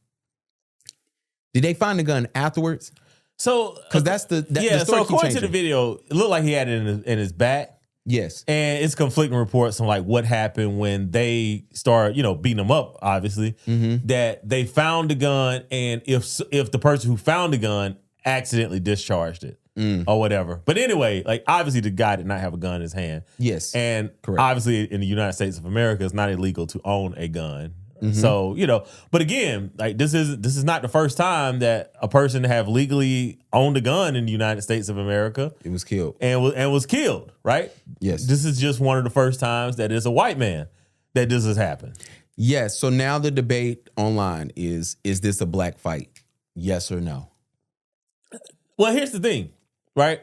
did they find the gun afterwards? So because that's the story. So according to the video, it looked like he had it in his back. Yes, and it's conflicting reports on like what happened when they start, beating him up. Obviously, that they found the gun, and if the person who found the gun accidentally discharged it or whatever. But anyway, like obviously the guy did not have a gun in his hand. Yes, and correct. Obviously in the United States of America, it's not illegal to own a gun. So, but again, like this is not the first time that a person have legally owned a gun in the United States of America. It was killed. And was killed, right? Yes. This is just one of the first times that it's a white man that this has happened. Yes. So now the debate online is this a black fight? Yes or no? Well, here's the thing, right?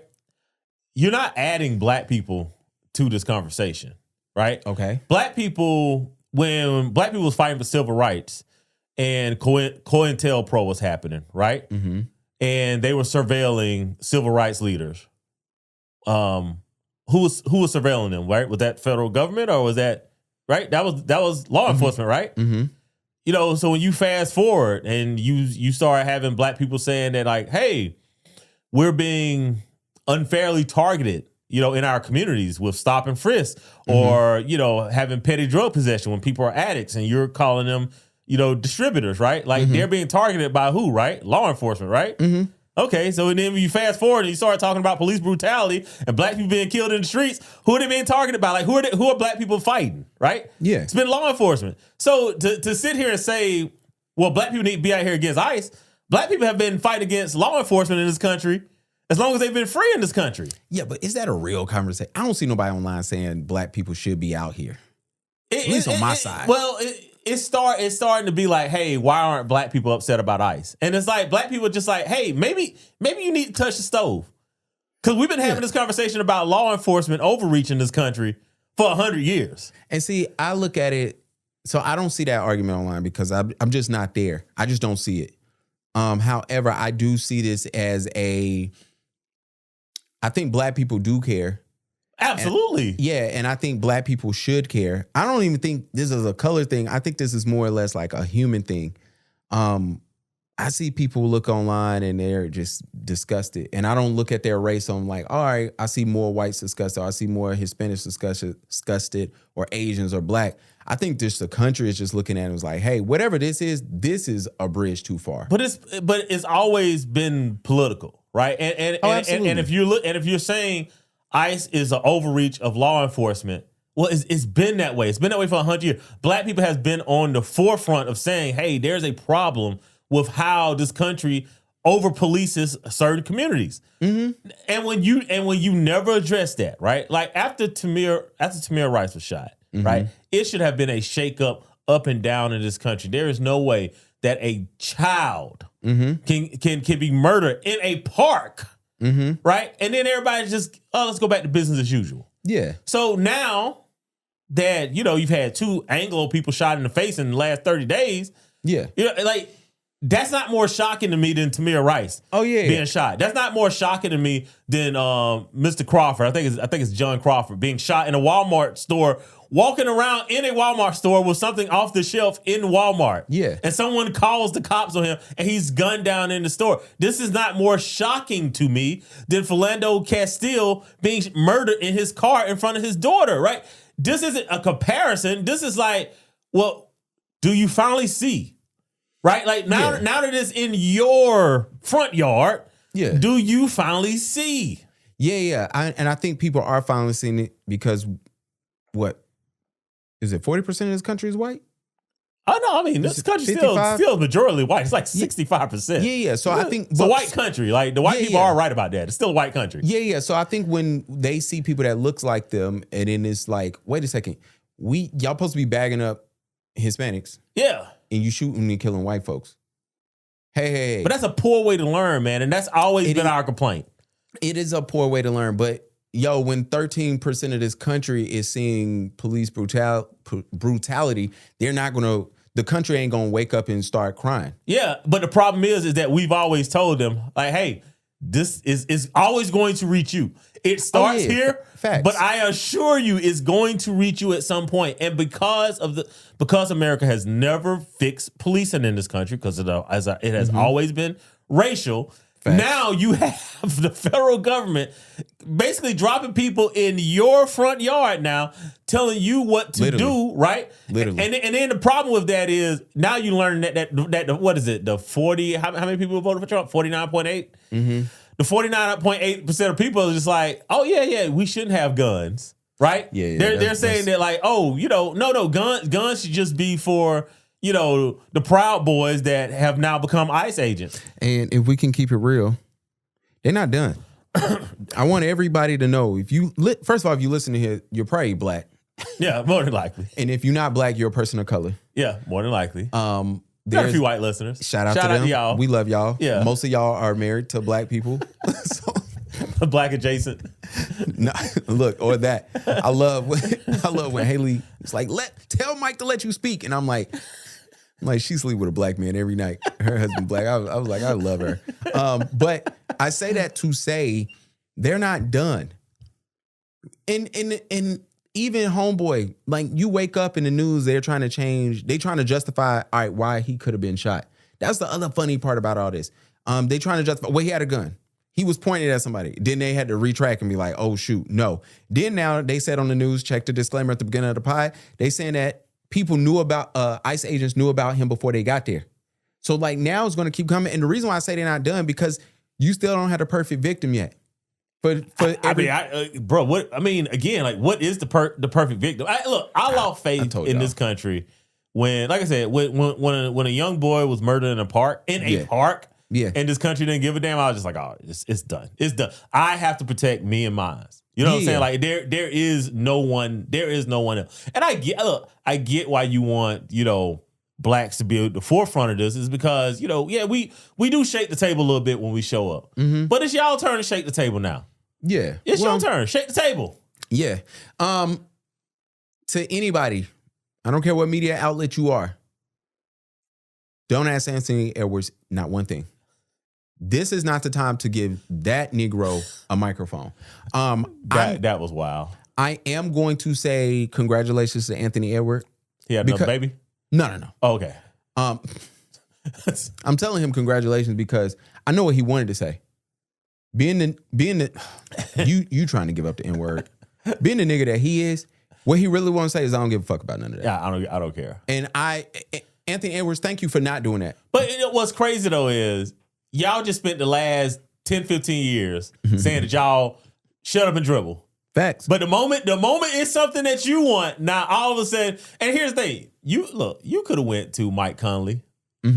You're not adding black people to this conversation, right? Okay. Black people, when black people was fighting for civil rights and COINTELPRO was happening, right? Mm-hmm. And they were surveilling civil rights leaders. Who was surveilling them, right? Was that federal government or was that, right? That was law enforcement, right? Mm-hmm. So when you fast forward and you start having black people saying that like, hey, we're being unfairly targeted, in our communities with stop and frisk or, having petty drug possession when people are addicts and you're calling them, distributors, right? Like they're being targeted by who, right? Law enforcement, right? Mm-hmm. Okay, so then when you fast forward and you start talking about police brutality and black people being killed in the streets, who are they being targeted by? Like who are black people fighting, right? Yeah. It's been law enforcement. So to sit here and say, well, black people need to be out here against ICE, black people have been fighting against law enforcement in this country as long as they've been free in this country. Yeah, but is that a real conversation? I don't see nobody online saying black people should be out here. At least on my side. Well, it's starting to be like, hey, why aren't black people upset about ICE? And it's like black people are just like, hey, maybe you need to touch the stove. Because we've been having this conversation about law enforcement overreach in this country for 100 years. And see, I look at it, so I don't see that argument online because I'm just not there. I just don't see it. However, I do see this as I think black people do care. Absolutely. And I think black people should care. I don't even think this is a color thing. I think this is more or less like a human thing. I see people look online and they're just disgusted. And I don't look at their race. So I'm like, all right, I see more whites disgusted. Or I see more Hispanics disgusted or Asians or black. I think just the country is just looking at it and was like, hey, whatever this is a bridge too far. But it's always been political, right? And if you're saying ICE is an overreach of law enforcement, well, it's been that way. It's been that way for 100 years. Black people has been on the forefront of saying, hey, there's a problem with how this country over polices certain communities. Mm-hmm. And when you never address that, right? Like after Tamir Rice was shot, right? It should have been a shakeup up and down in this country. There is no way that a child can be murdered in a park, right? And then everybody's just, let's go back to business as usual. Yeah. So now that you've had 2 Anglo people shot in the face in the last 30 days, like That's not more shocking to me than Tamir Rice. Oh, yeah. Being shot. That's not more shocking to me than Mr. Crawford. I think it's John Crawford being shot in a Walmart store, walking around in a Walmart store with something off the shelf in Walmart. Yeah. And someone calls the cops on him and he's gunned down in the store. This is not more shocking to me than Philando Castile being murdered in his car in front of his daughter, right? This isn't a comparison. This is like, well, do you finally see? Right? Like now that it's in your front yard, do you finally see? Yeah. I think people are finally seeing it because what? Is it 40% of this country is white? Oh no, I mean this country's still majority white. It's like 65%. Yeah. So I think it's a white country. Like the white people are right about that. It's still a white country. Yeah. So I think when they see people that looks like them, and then it's like, wait a second, y'all supposed to be bagging up Hispanics. Yeah. And you shooting and killing white folks. Hey. But that's a poor way to learn, man. And that's always been our complaint. It is a poor way to learn. But, when 13% of this country is seeing police brutality, they're not going to, the country ain't going to wake up and start crying. Yeah. But the problem is that we've always told them, like, hey, this is always going to reach you. It starts here, Facts. but I assure you it's going to reach you at some point. And because America has never fixed policing in this country, because it has always been racial, Facts. Now you have the federal government basically dropping people in your front yard now, telling you what to do, right? Literally. And then the problem with that is now you learn that what is it? The 40, how many people voted for Trump? 49.8? Mm-hmm. The 49.8% of people are just like, oh yeah, we shouldn't have guns, right? Yeah. They're saying that like, oh, no, guns should just be for, the Proud Boys that have now become ICE agents. And if we can keep it real, they're not done. I want everybody to know, first of all, if you listen to here, you're probably black. Yeah, more than likely. And if you're not black, you're a person of color. Yeah, more than likely. There's a few white listeners. Shout out to them. Y'all. We love y'all. Yeah. Most of y'all are married to black people. So, black adjacent. No, look, or that. I love when Haley is like, tell Mike to let you speak. And I'm like, she sleep with a black man every night. Her husband black. I was like, I love her. But I say that to say they're not done. And even homeboy, like you wake up in the news, they're trying to justify, all right, why he could have been shot. That's the other funny part about all this. They trying to justify, well, he had a gun. He was pointing at somebody. Then they had to retract and be like, oh, shoot, no. Then now they said on the news, check the disclaimer at the beginning of the pod, they saying that people knew about, ICE agents knew about him before they got there. So like now it's going to keep coming. And the reason why I say they're not done, because you still don't have the perfect victim yet. What is the perfect victim? I lost faith in this country when, like I said, when a young boy was murdered in a park, and this country didn't give a damn. I was just like, oh, it's done. It's done. I have to protect me and mine. You know what I'm saying? Like there is no one else. And I get why you want, blacks to be at the forefront of this, is because, we do shake the table a little bit when we show up. Mm-hmm. But it's y'all turn to shake the table now. Yeah. It's your turn. Shake the table. Yeah. To anybody, I don't care what media outlet you are, don't ask Anthony Edwards not one thing. This is not the time to give that Negro a microphone. That was wild. I am going to say congratulations to Anthony Edwards. He had another baby? No. Oh, okay. I'm telling him congratulations because I know what he wanted to say. Being the you trying to give up the N-word. Being the nigga that he is, what he really wants to say is I don't give a fuck about none of that. Yeah, I don't care. And Anthony Edwards, thank you for not doing that. But what's crazy though is y'all just spent the last 10, 15 years saying that y'all shut up and dribble. Facts. But the moment it's something that you want, now all of a sudden, and here's the thing, you could have went to Mike Conley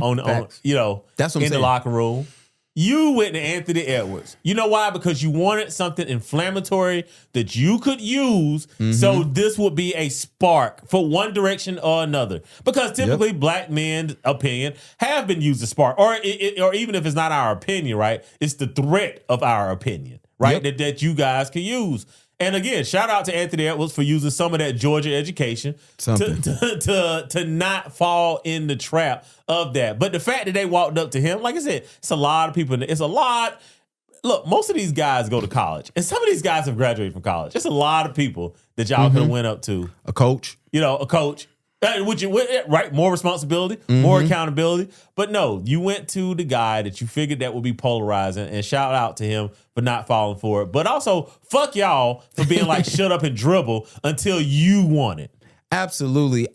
on That's what I'm in saying. the locker room. You went to Anthony Edwards. You know why? Because you wanted something inflammatory that you could use, so this would be a spark for one direction or another. Because typically black men's opinion have been used as spark, or even if it's not our opinion, right? It's the threat of our opinion, right? That you guys can use. And again, shout out to Anthony Edwards for using some of that Georgia education to not fall in the trap of that. But the fact that they walked up to him, like I said, it's a lot of people. It's a lot. Look, most of these guys go to college, and some of these guys have graduated from college. It's a lot of people that y'all could have went up to. A coach. A coach. Right, more responsibility, more accountability. But no, you went to the guy that you figured that would be polarizing, and shout out to him for not falling for it. But also, fuck y'all for being like, shut up and dribble until you want it. Absolutely.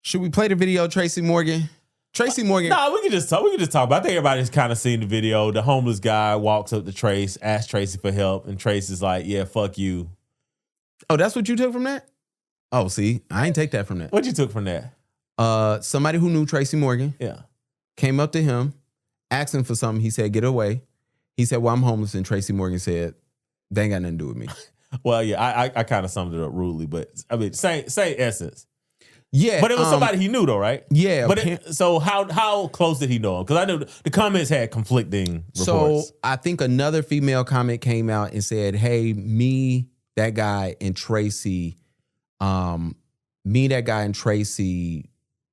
Should we play the video, Tracey Morgan? Tracey Morgan. No, we can just talk. About. I think everybody's kind of seen the video. The homeless guy walks up to Trace, asks Tracey for help, and Trace is like, "Yeah, fuck you." Oh, that's what you took from that? Oh, see, I ain't take that from that. What you took from that? Somebody who knew Tracey Morgan, came up to him, asked him for something. He said, "Get away." He said, "Well, I'm homeless," and Tracey Morgan said, "They ain't got nothing to do with me." Well, yeah, I kind of summed it up rudely, but I mean, same essence. Yeah, but it was somebody he knew, though, right? Yeah. But so how close did he know him? Because I know the comments had conflicting reports. So I think another female comment came out and said, "Hey, me, that guy, and Tracey,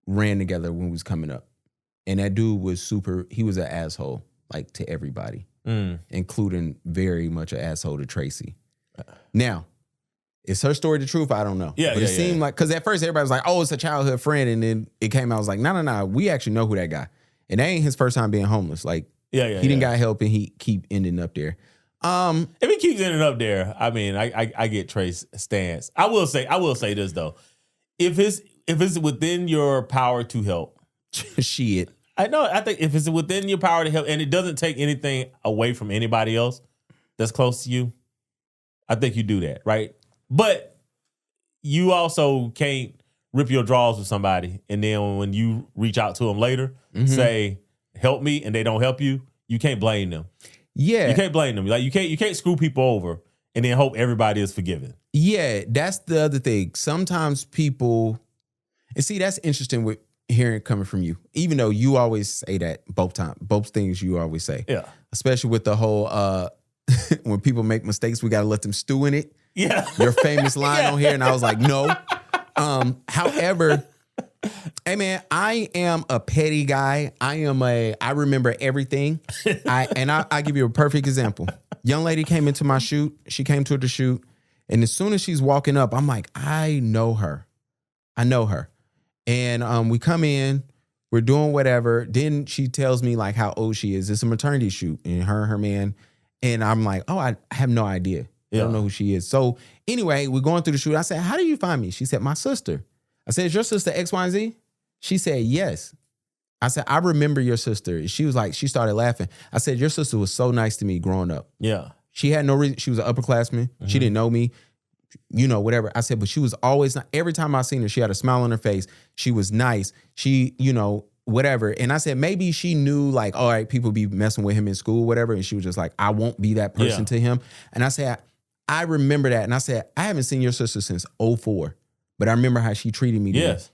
ran together when we was coming up, and that dude was he was an asshole, like, to everybody, including very much an asshole to Tracey." Now, is her story the truth? I don't know. Yeah, but it seemed like, because at first everybody was like, "Oh, it's a childhood friend," and then it came out, I was like, no, we actually know who that guy, and that ain't his first time being homeless. Like, he didn't got help, and he keep ending up there. If he keeps ending up there, I mean, I get Trace's stance. I will say this though, if it's within your power to help, shit. I think if it's within your power to help, and it doesn't take anything away from anybody else that's close to you, I think you do that, right? But you also can't rip your drawers with somebody, and then when you reach out to them later, say, "Help me," and they don't help you. You can't blame them. Yeah, you can't blame them. Like you can't screw people over and then hope everybody is forgiven. Yeah, that's the other thing. Sometimes people, and see, that's interesting with hearing it coming from you, even though you always say that both things you always say. Yeah, especially with the whole when people make mistakes, we got to let them stew in it. Yeah. Your famous line on here. And I was like, no. However, hey man, I am a petty guy. I remember everything. I give you a perfect example. Young lady came into my shoot. She came to the shoot. And as soon as she's walking up, I'm like, I know her. And we come in, we're doing whatever. Then she tells me like how old she is. It's a maternity shoot, and her man. And I'm like, oh, I have no idea. I don't know who she is. So anyway, we're going through the shoot. I said, how do you find me? She said, my sister. I said, is your sister X, Y, and Z? She said, yes. I said, I remember your sister. She was like, she started laughing. I said, your sister was so nice to me growing up. Yeah. She had no reason. She was an upperclassman. She didn't know me, whatever. I said, but she was always, every time I seen her, she had a smile on her face. She was nice. She, whatever. And I said, maybe she knew like, all right, people be messing with him in school, whatever. And she was just like, I won't be that person to him. And I said, I remember that. And I said, I haven't seen your sister since 2004, but I remember how she treated me. Yes.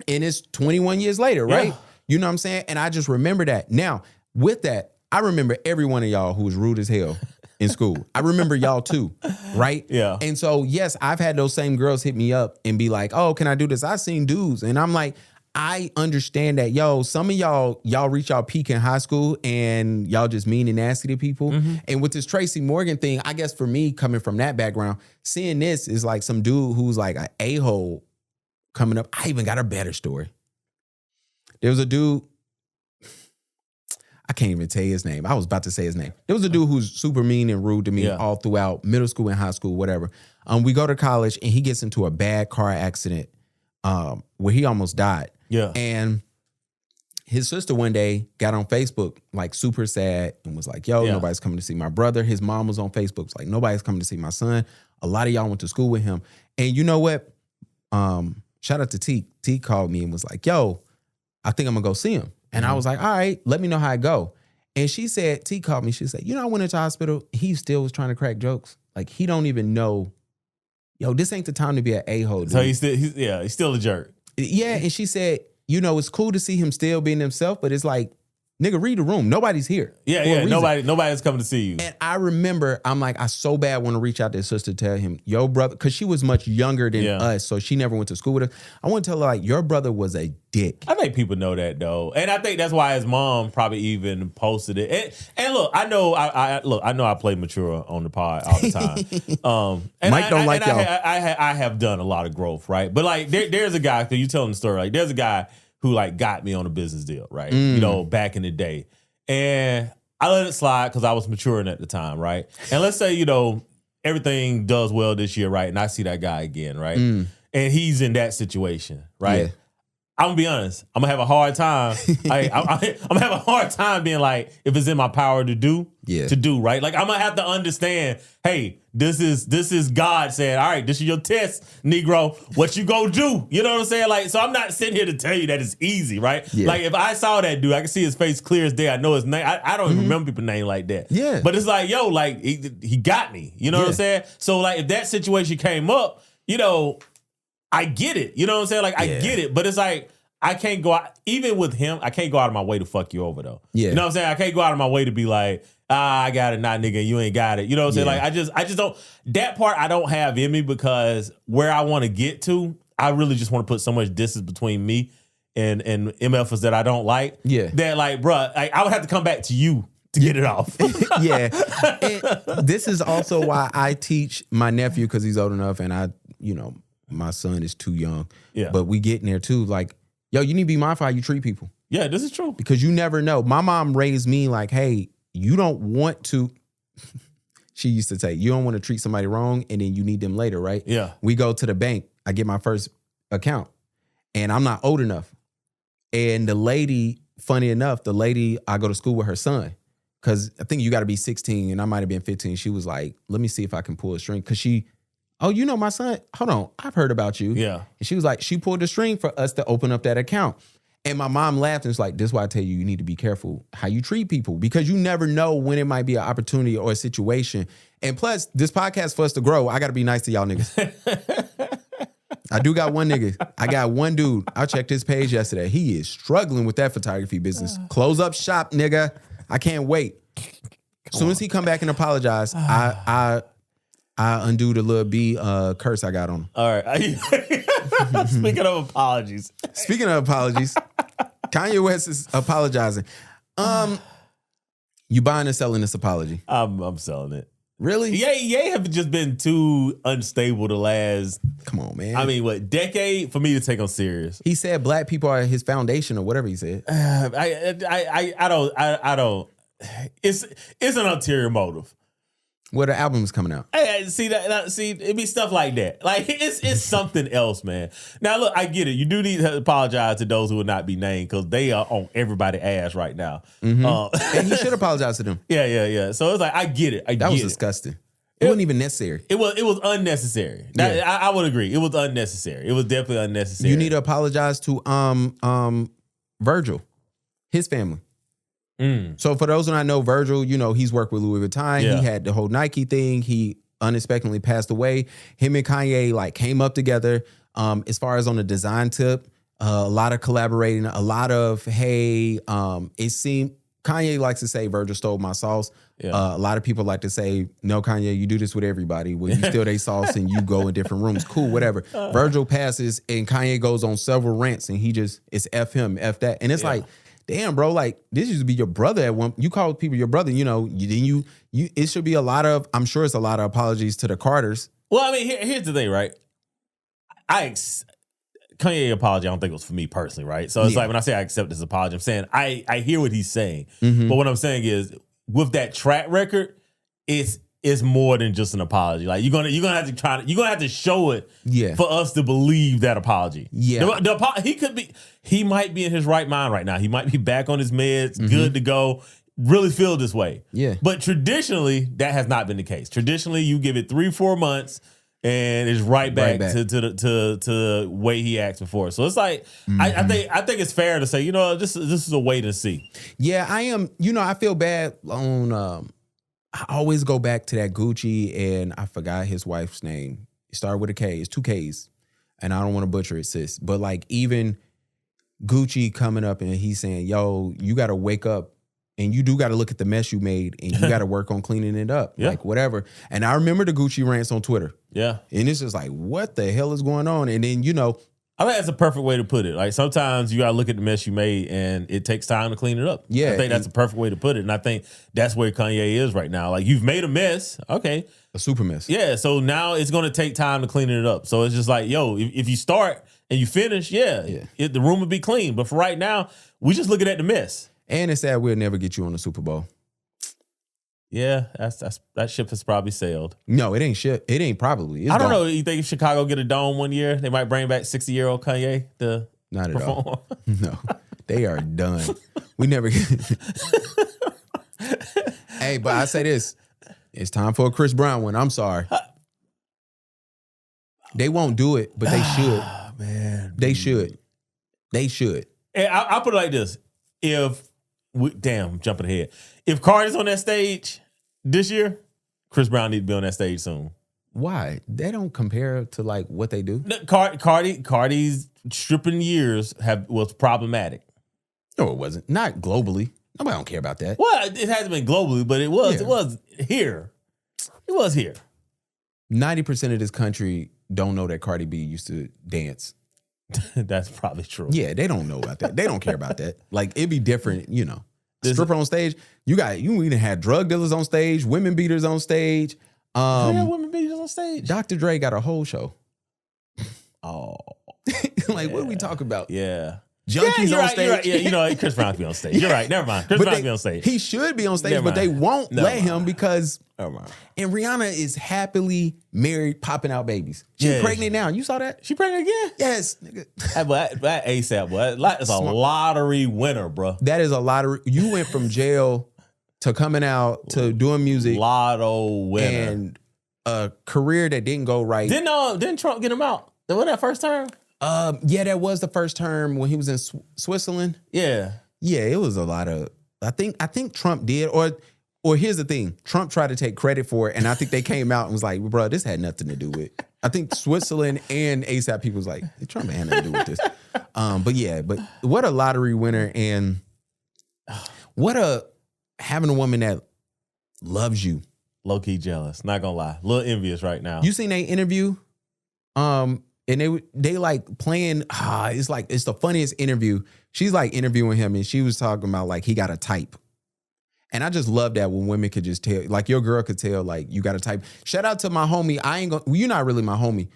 Then. And it's 21 years later, right? Yeah. You know what I'm saying? And I just remember that. Now, with that, I remember every one of y'all who was rude as hell in school. I remember y'all too, right? Yeah. And so, yes, I've had those same girls hit me up and be like, oh, can I do this? I've seen dudes. And I'm like, I understand that, some of y'all reach y'all peak in high school and y'all just mean and nasty to people. And with this Tracey Morgan thing, I guess for me, coming from that background, seeing this is like some dude who's like an a-hole coming up. I even got a better story. There was a dude, I can't even tell you his name. I was about to say his name. There was a dude who's super mean and rude to me all throughout middle school and high school, whatever. We go to college and he gets into a bad car accident where he almost died. Yeah. And his sister one day got on Facebook, like super sad, and was like, nobody's coming to see my brother. His mom was on Facebook, was like, nobody's coming to see my son. A lot of y'all went to school with him. And you know what? Shout out to T. T called me and was like, I think I'm gonna go see him. And I was like, all right, let me know how I go. And she said, T called me, she said, I went into the hospital. He still was trying to crack jokes. Like, he don't even know, this ain't the time to be an a-hole, dude. So he's still a jerk. Yeah, and she said, it's cool to see him still being himself, but it's like, Nigga, read the room. Nobody's here. Yeah, for a yeah. reason. Nobody's coming to see you. And I remember, I'm like, I so bad want to reach out to his sister to tell him, yo, brother, because she was much younger than us, so she never went to school with us. I want to tell her, like, your brother was a dick. I think people know that though, and I think that's why his mom probably even posted it. And look, I know, I know I play mature on the pod all the time. And Mike don't like y'all. I have done a lot of growth, right? But like, there's a guy. Cause you telling the story, like, there's a guy who like got me on a business deal, right? You know, back in the day. And I let it slide because I was maturing at the time, right? And let's say, you know, everything does well this year, right? And I see that guy again, right? And he's in that situation, right? Yeah. I'm gonna be honest. I'm gonna have a hard time. I'm gonna have a hard time being like, if it's in my power to do, right? Like I'm gonna have to understand. Hey, this is God saying, all right, this is your test, Negro. What you gonna do? You know what I'm saying? Like, so I'm not sitting here to tell you that it's easy, right? Yeah. Like if I saw that dude, I can see his face clear as day. I know his name. I don't even remember people's name like that. Yeah. But it's like, yo, like he got me. You know what I'm saying? So like if that situation came up, you know. I get it. You know what I'm saying? Like, I get it. But it's like, I can't go out, even with him, I can't go out of my way to fuck you over, though. Yeah. You know what I'm saying? I can't go out of my way to be like, I got it, nah, nigga, you ain't got it. You know what I'm saying? Like, I just don't, that part I don't have in me because where I want to get to, I really just want to put so much distance between me and MFers that I don't like. Yeah. That, like, bruh, like, I would have to come back to you to get it off. Yeah. And this is also why I teach my nephew, because he's old enough, and I, you know, my son is too young. Yeah. But we getting there too. Like, yo, you need to be mindful how you treat people. Yeah, this is true. Because you never know. My mom raised me like, hey, you don't want to, she used to say, you don't want to treat somebody wrong and then you need them later, right? Yeah. We go to the bank. I get my first account and I'm not old enough. And the lady, funny enough, the lady, I go to school with her son. Because I think you got to be 16 and I might have been 15. She was like, let me see if I can pull a string. Because she, oh, you know my son? Hold on, I've heard about you. Yeah. And she was like, she pulled the string for us to open up that account. And my mom laughed and was like, this is why I tell you, you need to be careful how you treat people because you never know when it might be an opportunity or a situation. And plus, this podcast for us to grow, I got to be nice to y'all niggas. I do got one nigga. I got one dude. I checked his page yesterday. He is struggling with that photography business. Close up shop, nigga. I can't wait. As soon as he come back and apologize, I undo the little B curse I got on him. All right. Speaking of apologies. Speaking of apologies, Kanye West is apologizing. You buying or selling this apology? I'm selling it. Really? Ye have just been too unstable the last. Come on, man. I mean, what, decade for me to take him serious? He said black people are his foundation or whatever he said. I don't. It's an ulterior motive. Well, the album is coming out. Hey, see it be stuff like that. Like it's something else, man. Now look, I get it. You do need to apologize to those who will not be named because they are on everybody's ass right now. Mm-hmm. And he should apologize to them. Yeah. So it's like I get it. That was disgusting. It wasn't even necessary. It was unnecessary. I would agree. It was unnecessary. It was definitely unnecessary. You need to apologize to Virgil, his family. So for those who don't know, Virgil, you know, he's worked with Louis Vuitton. Yeah. He had the whole Nike thing. He unexpectedly passed away. Him and Kanye like came up together. As far as on the design tip, a lot of collaborating, a lot of, hey, it seemed, Kanye likes to say Virgil stole my sauce. Yeah. A lot of people like to say, no, Kanye, you do this with everybody. When you steal their sauce and you go in different rooms. Cool, whatever. Virgil passes and Kanye goes on several rants and he just, it's F him, F that. And it's like, damn, bro, like this used to be your brother at one. You call people your brother, you know. You it should be a lot of. I'm sure it's a lot of apologies to the Carters. Well, I mean, here's the thing, right? Kanye apology. I don't think it was for me personally, right? So it's like when I say I accept this apology, I'm saying I hear what he's saying, but what I'm saying is with that track record, it's more than just an apology. Like you're gonna have to show it for us to believe that apology. Yeah. He might be in his right mind right now. He might be back on his meds, good to go, really feel this way. Yeah. But traditionally, that has not been the case. Traditionally, you give it 3-4 months and it's right back. To the way he acts before. So it's like I think it's fair to say, you know, this is a wait and see. Yeah, I am. You know, I feel bad on I always go back to that Gucci and I forgot his wife's name. It started with a K. It's 2 Ks. And I don't want to butcher it, sis. But like even Gucci coming up and he's saying, yo, you got to wake up and you do got to look at the mess you made and you got to work on cleaning it up. Yeah. Like whatever. And I remember the Gucci rants on Twitter. Yeah. And it's just like, what the hell is going on? And then, I think that's a perfect way to put it. Like sometimes you gotta look at the mess you made and it takes time to clean it up. Yeah. I think that's a perfect way to put it. And I think that's where Kanye is right now. Like you've made a mess. Okay. a super mess. Yeah. So now it's gonna take time to clean it up. So it's just like, yo, if you start and you finish, the room will be clean. But for right now, we just looking at the mess. And it's sad we'll never get you on the Super Bowl. Yeah, that ship has probably sailed. No, it ain't shit. It ain't probably. It's I don't gone. know. You think if Chicago get a dome one year, they might bring back 60-year-old Kanye to Not at perform? all. No, they are done. We never get. Hey, but I say this. It's time for a Chris Brown one. I'm sorry. They won't do it, but they should. Man, They should. They should. And I'll put it like this. I'm jumping ahead. If Cardi's on that stage this year, Chris Brown need to be on that stage soon. Why? They don't compare to like what they do. Cardi's stripping years was problematic. No, it wasn't. Not globally. Nobody don't care about that. Well, it hasn't been globally, but it was. Yeah. It was here. It was here. 90% of this country don't know that Cardi B used to dance. That's probably true. Yeah, they don't know about that. They don't care about that. Like it'd be different, Stripper on stage. You even had drug dealers on stage, women beaters on stage. Women beaters on stage. Dr. Dre got a whole show. Oh, Like what are we talking about? yeah. Junkies you're on right, stage. You're right. Yeah, Chris Brown be on stage. You're right. Never mind. Chris But Brown they- be on stage. He should be on stage, Never but they mind. won't Never let him mind. because Never mind. and Rihanna is happily married, popping out babies. She's Yeah. pregnant now. You saw that? She pregnant again? Yes, nigga. Hey, but that ASAP, boy. That's a lottery winner, bro. That is a lottery. You went from jail to coming out to doing music Lotto winner. and a career that didn't go right. Didn't Trump get him out? Was that first term? Yeah, that was the first term when he was in Switzerland. Yeah. Yeah, it was a lot of. I think Trump did, or here's the thing: Trump tried to take credit for it, and I think they came out and was like, "Bro, this had nothing to do with." I think Switzerland and ASAP people was like, "Trump had nothing to do with this." But what a lottery winner, and what having a woman that loves you. Low key jealous. Not gonna lie. A little envious right now. You seen they interview? And they like playing. It's the funniest interview. She's like interviewing him, and she was talking about like he got a type. And I just love that when women could just tell, like your girl could tell, like you got a type. Shout out to my homie. You're not really my homie.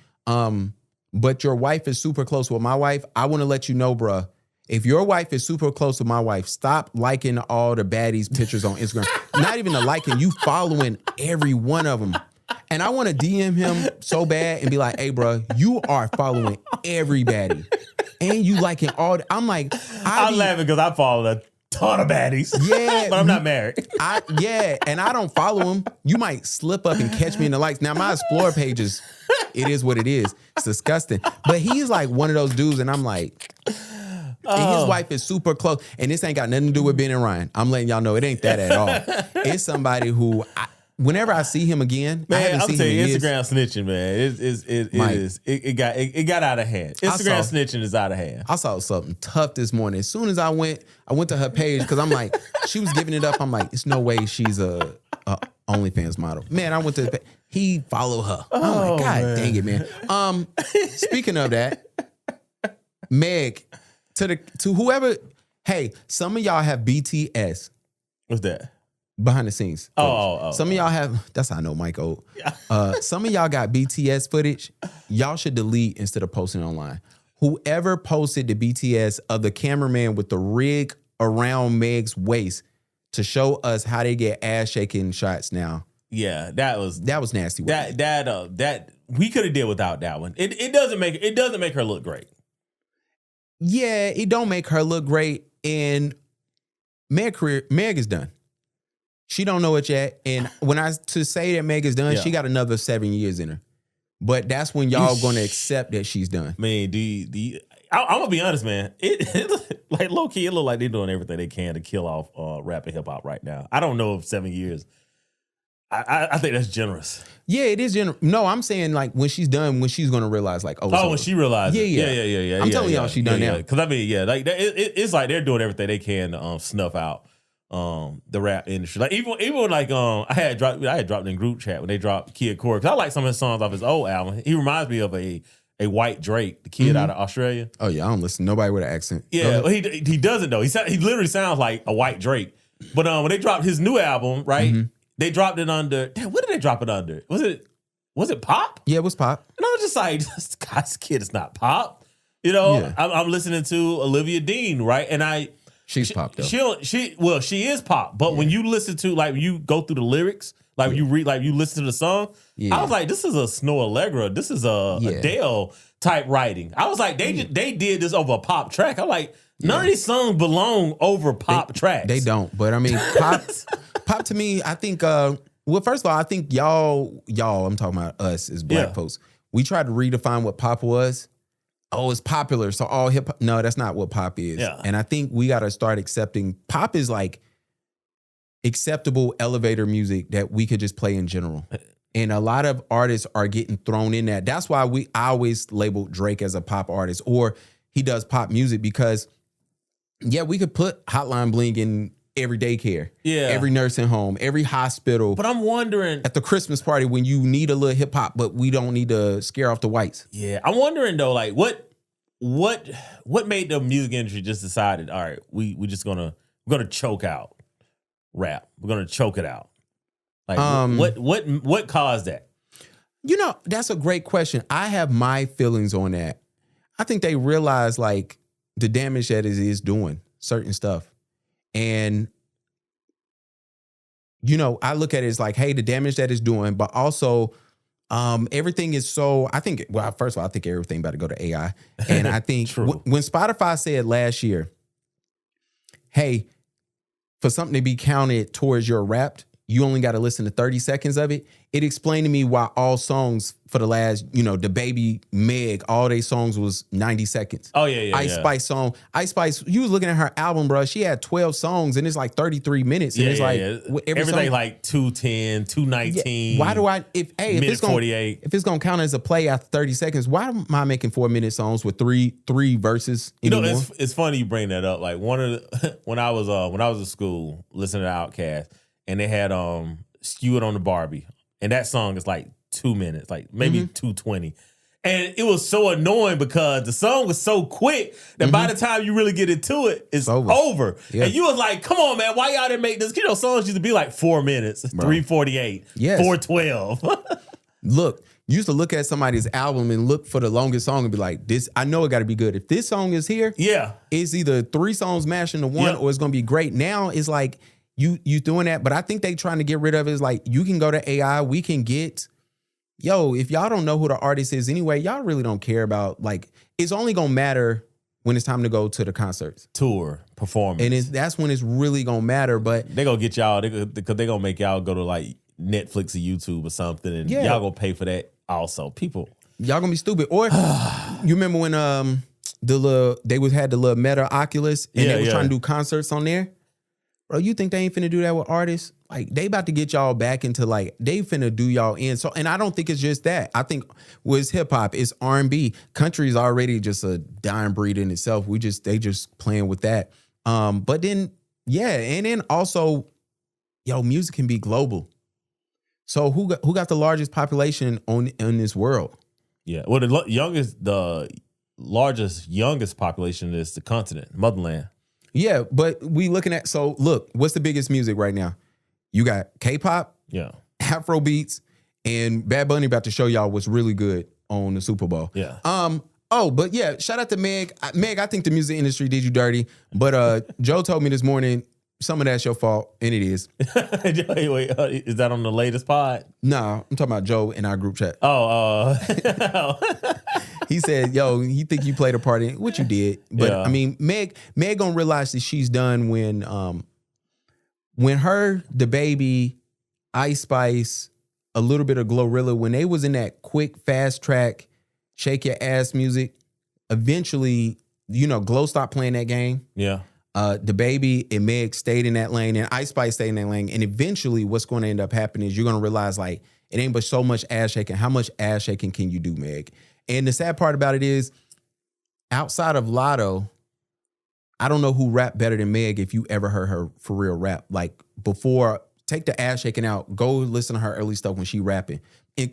But your wife is super close with my wife. I want to let you know, bruh. If your wife is super close to my wife, stop liking all the baddies pictures on Instagram. Not even the liking, you following every one of them. And I want to DM him so bad and be like, hey, bro, you are following every baddie. And you liking all I'm like, I'm laughing because I follow a ton of baddies. Yeah. But I'm not married. And I don't follow him. You might slip up and catch me in the likes. Now, my Explore pages, it is what it is. It's disgusting. But he's like one of those dudes, and I'm like, and his wife is super close. And this ain't got nothing to do with Ben and Ryan. I'm letting y'all know it ain't that at all. It's somebody who, whenever I see him again, I Man, haven't I'm seen telling him you, in years. Instagram snitching, man. Mike. It got out of hand. Instagram snitching is out of hand. I saw something tough this morning. As soon as I went to her page because I'm like, she was giving it up. I'm like, it's no way she's a OnlyFans model. Man, I went to the page. He followed her. I'm like, God dang it, man. Speaking of that, Meg, to whoever, hey, some of y'all have BTS What's that? behind the scenes. Oh. Some of y'all have, that's how I know Mike old. Some of y'all got BTS footage. Y'all should delete instead of posting online. Whoever posted the BTS of the cameraman with the rig around Meg's waist to show us how they get ass shaking shots now. Yeah, that was nasty. that we could have did without that one. It doesn't make her look great. Yeah, it don't make her look great. And Meg is done. She don't know it yet. And to say that Meg is done, she got another 7 years in her. But that's when y'all going to accept that she's done. Man, I'm gonna be honest, man. It like low key, it look like they're doing everything they can to kill off rap and hip hop right now. I don't know if 7 years. I think that's generous. Yeah, it is general. No, I'm saying like when she's done, when she's gonna realize like, oh, Oh, when she realizes. Yeah. I'm telling y'all she done now. Because I mean, like it's like they're doing everything they can to snuff out the rap industry. Like even like I had dropped in group chat when they dropped Kid Corey. Cause I like some of his songs off his old album. He reminds me of a white Drake, the kid out of Australia. Oh yeah, I don't listen to nobody with an accent. Yeah, well, he doesn't though. He literally sounds like a white Drake. But when they dropped his new album, right? They dropped it under. Damn, what did they drop it under? Was it pop? Yeah, it was pop. And I was just like, this kid is not pop. You know, Yeah. I'm listening to Olivia Dean, right? And She's pop though. She is pop. But when you listen to when you go through the lyrics, when you read, you listen to the song, I was like, this is a Snow Allegra. This is a Adele type writing. I was like, they did this over a pop track. I'm like, none of these songs belong over pop tracks. They don't. But I mean, pop to me, I think. Well, first of all, I think y'all. I'm talking about us as black folks. We tried to redefine what pop was. Oh, it's popular, so all hip hop. No, that's not what pop is. Yeah. And I think we got to start accepting pop is like acceptable elevator music that we could just play in general. And a lot of artists are getting thrown in that. That's why I always labeled Drake as a pop artist, or he does pop music because, yeah, we could put Hotline Bling in every daycare, every nursing home, every hospital. But I'm wondering at the Christmas party when you need a little hip hop, but we don't need to scare off the whites. Yeah, I'm wondering though, like what made the music industry just decided, all right, we're gonna choke out rap. We're gonna choke it out. Like what caused that? You know, that's a great question. I have my feelings on that. I think they realize like the damage that it is doing certain stuff. And, you know, I look at it as like, hey, the damage that it's doing, but also everything is so, I think, well, first of all, I think everything about to go to AI. And I think when Spotify said last year, hey, for something to be counted towards your rap, you only got to listen to 30 seconds of it. It explained to me why all songs for the last, the Baby Meg, all they songs was 90 seconds. Oh, yeah. Ice Spice song. Ice Spice, you was looking at her album, bro. She had 12 songs and it's like 33 minutes. And it's like everything song, like 210, 219. Yeah. Why do if it's gonna count as a play after 30 seconds, why am I making 4-minute songs with three verses anymore? It's funny you bring that up. Like when I was in school listening to Outkast, and they had Skew It on the Barbie. And that song is like 2 minutes, like maybe 2:20. And it was so annoying because the song was so quick that by the time you really get into it, it's over. Yeah. And you was like, come on, man, why y'all didn't make this? Songs used to be like 4 minutes, 3:48, 4:12. Look, you used to look at somebody's album and look for the longest song and be like, this, I know it got to be good. If this song is here, it's either 3 songs mashed into one or it's going to be great. Now it's like, You doing that, but I think they trying to get rid of it. Is like you can go to AI, we can get, if y'all don't know who the artist is anyway, y'all really don't care about, like, it's only gonna matter when it's time to go to the concerts. Tour, performance. And that's when it's really gonna matter, but they gonna get y'all, because they gonna make y'all go to like Netflix or YouTube or something, and y'all gonna pay for that also. Y'all gonna be stupid. Or you remember when had the little Meta Oculus and they was trying to do concerts on there? Bro, you think they ain't finna do that with artists? Like, they about to get y'all back into, like, they finna do y'all in. So, and I don't think it's just that. I think with hip hop, it's R&B. Country is already just a dying breed in itself. They just playing with that. But then, and then also, music can be global. So who got the largest population in this world? Yeah, well, the youngest population is the continent, motherland. Yeah, but we looking at, so look, what's the biggest music right now? You got K-pop, Afro beats, and Bad Bunny about to show y'all what's really good on the Super Bowl. Yeah. But yeah, shout out to Meg. Meg, I think the music industry did you dirty, but Joe told me this morning some of that's your fault, and it is. Wait, is that on the latest pod? No, I'm talking about Joe in our group chat. He said, he think you played a part in what you did. But I mean, Meg gonna realize that she's done when her, the Baby, Ice Spice, a little bit of Glorilla, when they was in that quick, fast track, shake your ass music, eventually, Glow stopped playing that game. Yeah. The Baby and Meg stayed in that lane, and Ice Spice stayed in that lane. And eventually, what's going to end up happening is you're going to realize, like, it ain't but so much ass shaking. How much ass shaking can you do, Meg? And the sad part about it is, outside of Lotto, I don't know who rap better than Meg if you ever heard her for real rap. Like, before, take the ass shaking out, go listen to her early stuff when she rapping.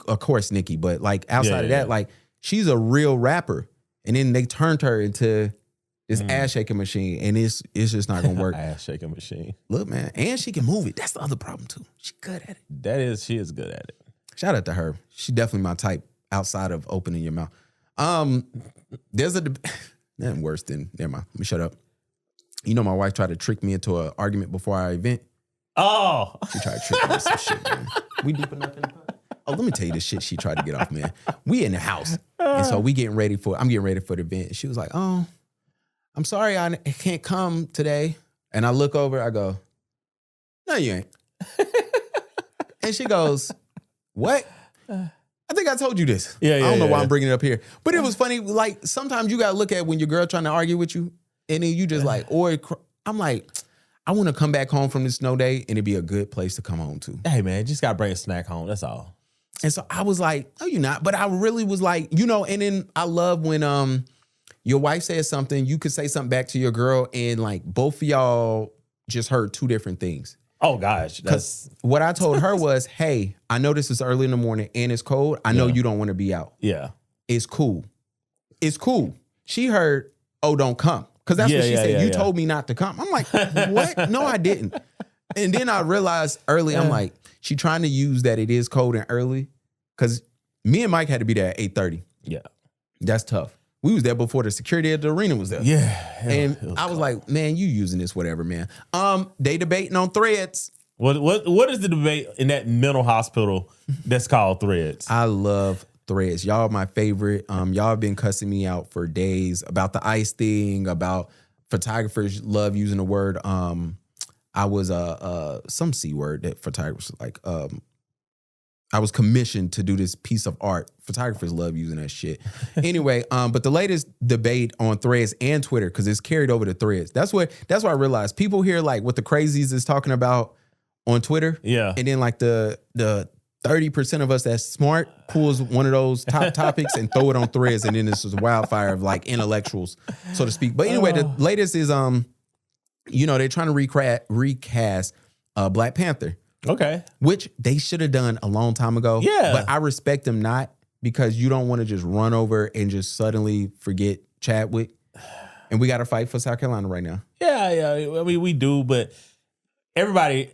Of course, Nicki, but, like, outside of that, like, she's a real rapper. And then they turned her into this ass shaking machine, and it's just not gonna work. Ass shaking machine. Look, man, and she can move it. That's the other problem too. She good at it. She is good at it. Shout out to her. She definitely my type outside of opening your mouth. There's nothing worse than, never mind. Let me shut up. You know, my wife tried to trick me into an argument before our event. Oh, She tried to trick me into some shit, man. We deep enough in the pod? Oh, let me tell you the shit she tried to get off, man. We in the house, and so I'm getting ready for the event. She was like, "Oh, I'm sorry, I can't come today." And I look over, I go, "No, you ain't." And she goes, "What? I think I told you this." Yeah, I don't know why yeah. I'm bringing it up here. But it was funny. Like, sometimes you got to look at when your girl trying to argue with you, and then you just like, I'm like, I want to come back home from this snow day, and it'd be a good place to come home to. hey man, just gotta bring a snack home. That's all. And so I was like, "No, you're not." But I really was like, you know, and then I love when your wife says something, you could say something back to your girl, and like both of y'all just heard two different things. Oh gosh, that's What I told her was, "Hey, I know this is early in the morning and it's cold. I know you don't want to be out. yeah. It's cool. It's cool." She heard, "Oh, don't come." Because that's what she said. You told me not to come. I'm like, what? No, I didn't. And then I realized early, I'm like, she trying to use that it is cold and early. Because me and Mike had to be there at 8:30. Yeah. That's tough. We was there before the security at the arena was there. Yeah. And I was like, man, you using this, whatever, man. They debating on Threads. What is the debate in that mental hospital that's called Threads? I love Threads. Y'all my favorite. Y'all have been cussing me out for days about the ICE thing, about photographers love using the word. I was some C word that photographers like. I was commissioned to do this piece of art. Photographers love using that shit. Anyway, but the latest debate on Threads and Twitter, because it's carried over to Threads. That's why I realized people hear like what the crazies is talking about on Twitter. Yeah. And then like the 30% of us that's smart pulls one of those top topics and throw it on Threads, and then this is a wildfire of like intellectuals, so to speak. But anyway, the latest is they're trying to recast Black Panther. Okay. Which they should have done a long time ago. Yeah. But I respect them not, because you don't want to just run over and just suddenly forget Chadwick. And we got to fight for South Carolina right now. Yeah. I mean, we do, but everybody